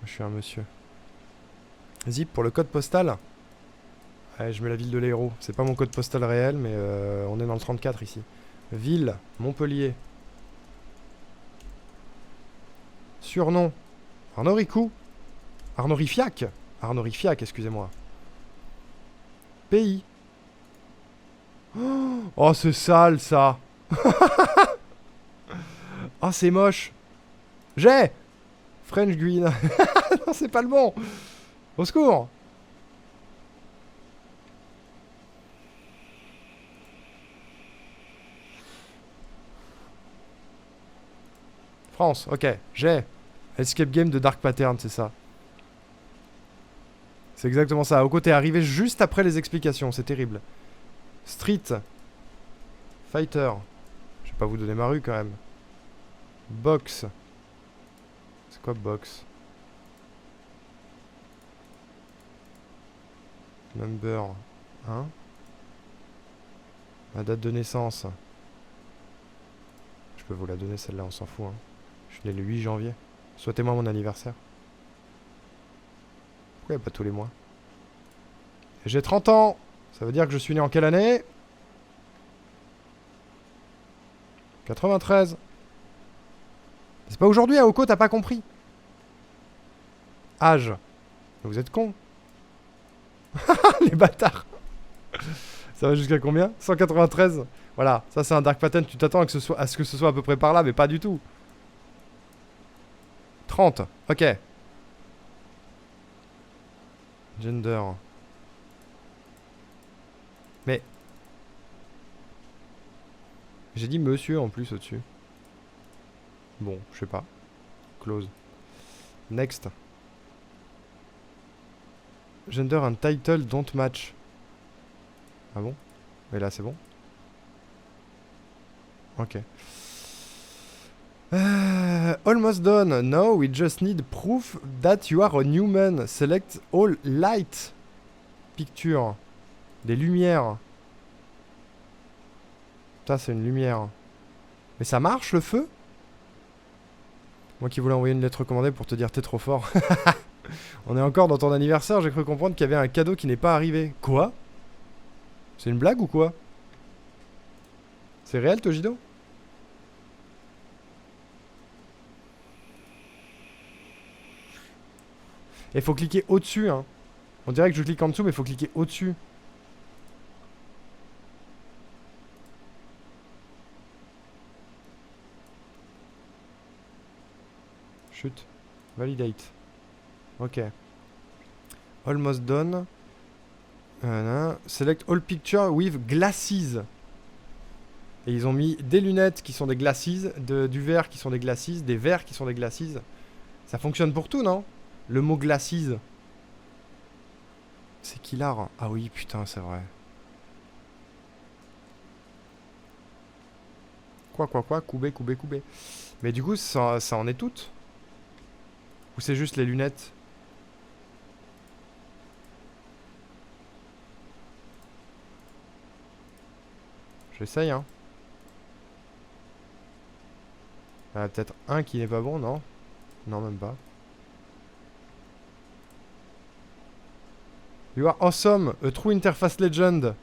Je suis un monsieur. Zip pour le code postal. Ouais, je mets la ville de l'héros. C'est pas mon code postal réel, mais on est dans le 34 ici. Ville, Montpellier. Surnom. Arnaud Ricou. Arnaud Rifiac. Arnaud Rifiac, excusez-moi. Pays. Oh, c'est sale, ça. Oh, c'est moche. J'ai French Guiana. Non, c'est pas le bon. Au secours. France, ok. J'ai Escape Game de Dark Pattern, c'est ça. C'est exactement ça. Oko, t'es arrivé juste après les explications. C'est terrible. Street. Fighter. Je vais pas vous donner ma rue quand même. Box. C'est quoi box? Number 1. Ma date de naissance. Je peux vous la donner celle-là, on s'en fout. Hein. Je suis né le 8 janvier. Souhaitez-moi mon anniversaire. Pourquoi il n'y a pas tous les mois? J'ai 30 ans. Ça veut dire que je suis né en quelle année? 93. C'est pas aujourd'hui, à Oko, t'as pas compris. Âge. Vous êtes cons. Les bâtards. Ça va jusqu'à combien? 193. Voilà, ça c'est un Dark Pattern, tu t'attends à ce que ce soit à peu près par là, mais pas du tout. 30, ok. Gender. Mais... J'ai dit monsieur en plus au-dessus. Bon, je sais pas. Close. Next. Gender and title don't match. Ah bon? Mais là c'est bon. Ok. Almost done. Now we just need proof that you are a human. Select all light. Picture. Des lumières. Ça c'est une lumière. Mais ça marche le feu? Moi qui voulais envoyer une lettre recommandée pour te dire t'es trop fort. On est encore dans ton anniversaire, j'ai cru comprendre qu'il y avait un cadeau qui n'est pas arrivé. Quoi? C'est une blague ou quoi? C'est réel, Tojido? Et faut cliquer au-dessus, hein. On dirait que je clique en dessous, mais faut cliquer au-dessus. Chut. Validate. Ok. Almost done. Select all picture with glasses. Et ils ont mis des lunettes qui sont des glasses, du verre qui sont des glasses, des verres qui sont des glasses. Ça fonctionne pour tout, non? Le mot glasses. C'est qui l'art? Ah oui, putain, c'est vrai. Quoi? Coubé. Mais du coup, ça en est toutes? Ou c'est juste les lunettes? J'essaye, hein. Il y en a peut-être un qui n'est pas bon, non? Non, même pas. You are awesome, a true interface legend.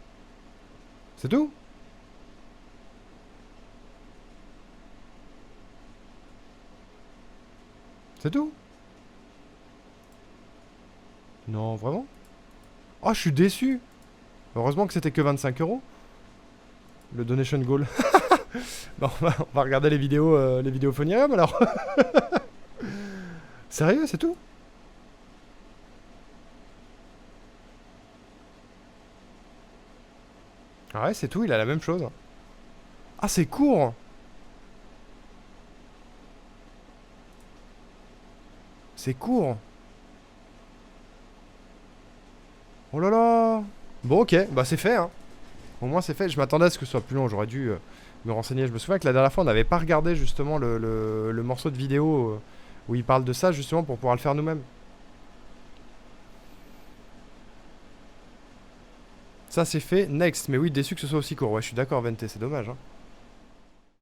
C'est tout? C'est tout? Non, vraiment? Oh, je suis déçu. Heureusement que c'était que 25 €. Le donation goal. Bon, on va regarder les vidéos Phonium alors. Sérieux, c'est tout? Ah ouais, c'est tout, il a la même chose. Ah, c'est court. C'est court. Oh là là. Bon, ok, bah c'est fait, hein. Au moins c'est fait, je m'attendais à ce que ce soit plus long, j'aurais dû me renseigner. Je me souviens que la dernière fois on n'avait pas regardé justement le morceau de vidéo où il parle de ça justement pour pouvoir le faire nous-mêmes. Ça c'est fait, next. Mais oui, déçu que ce soit aussi court. Ouais, je suis d'accord, Vente, c'est dommage, hein.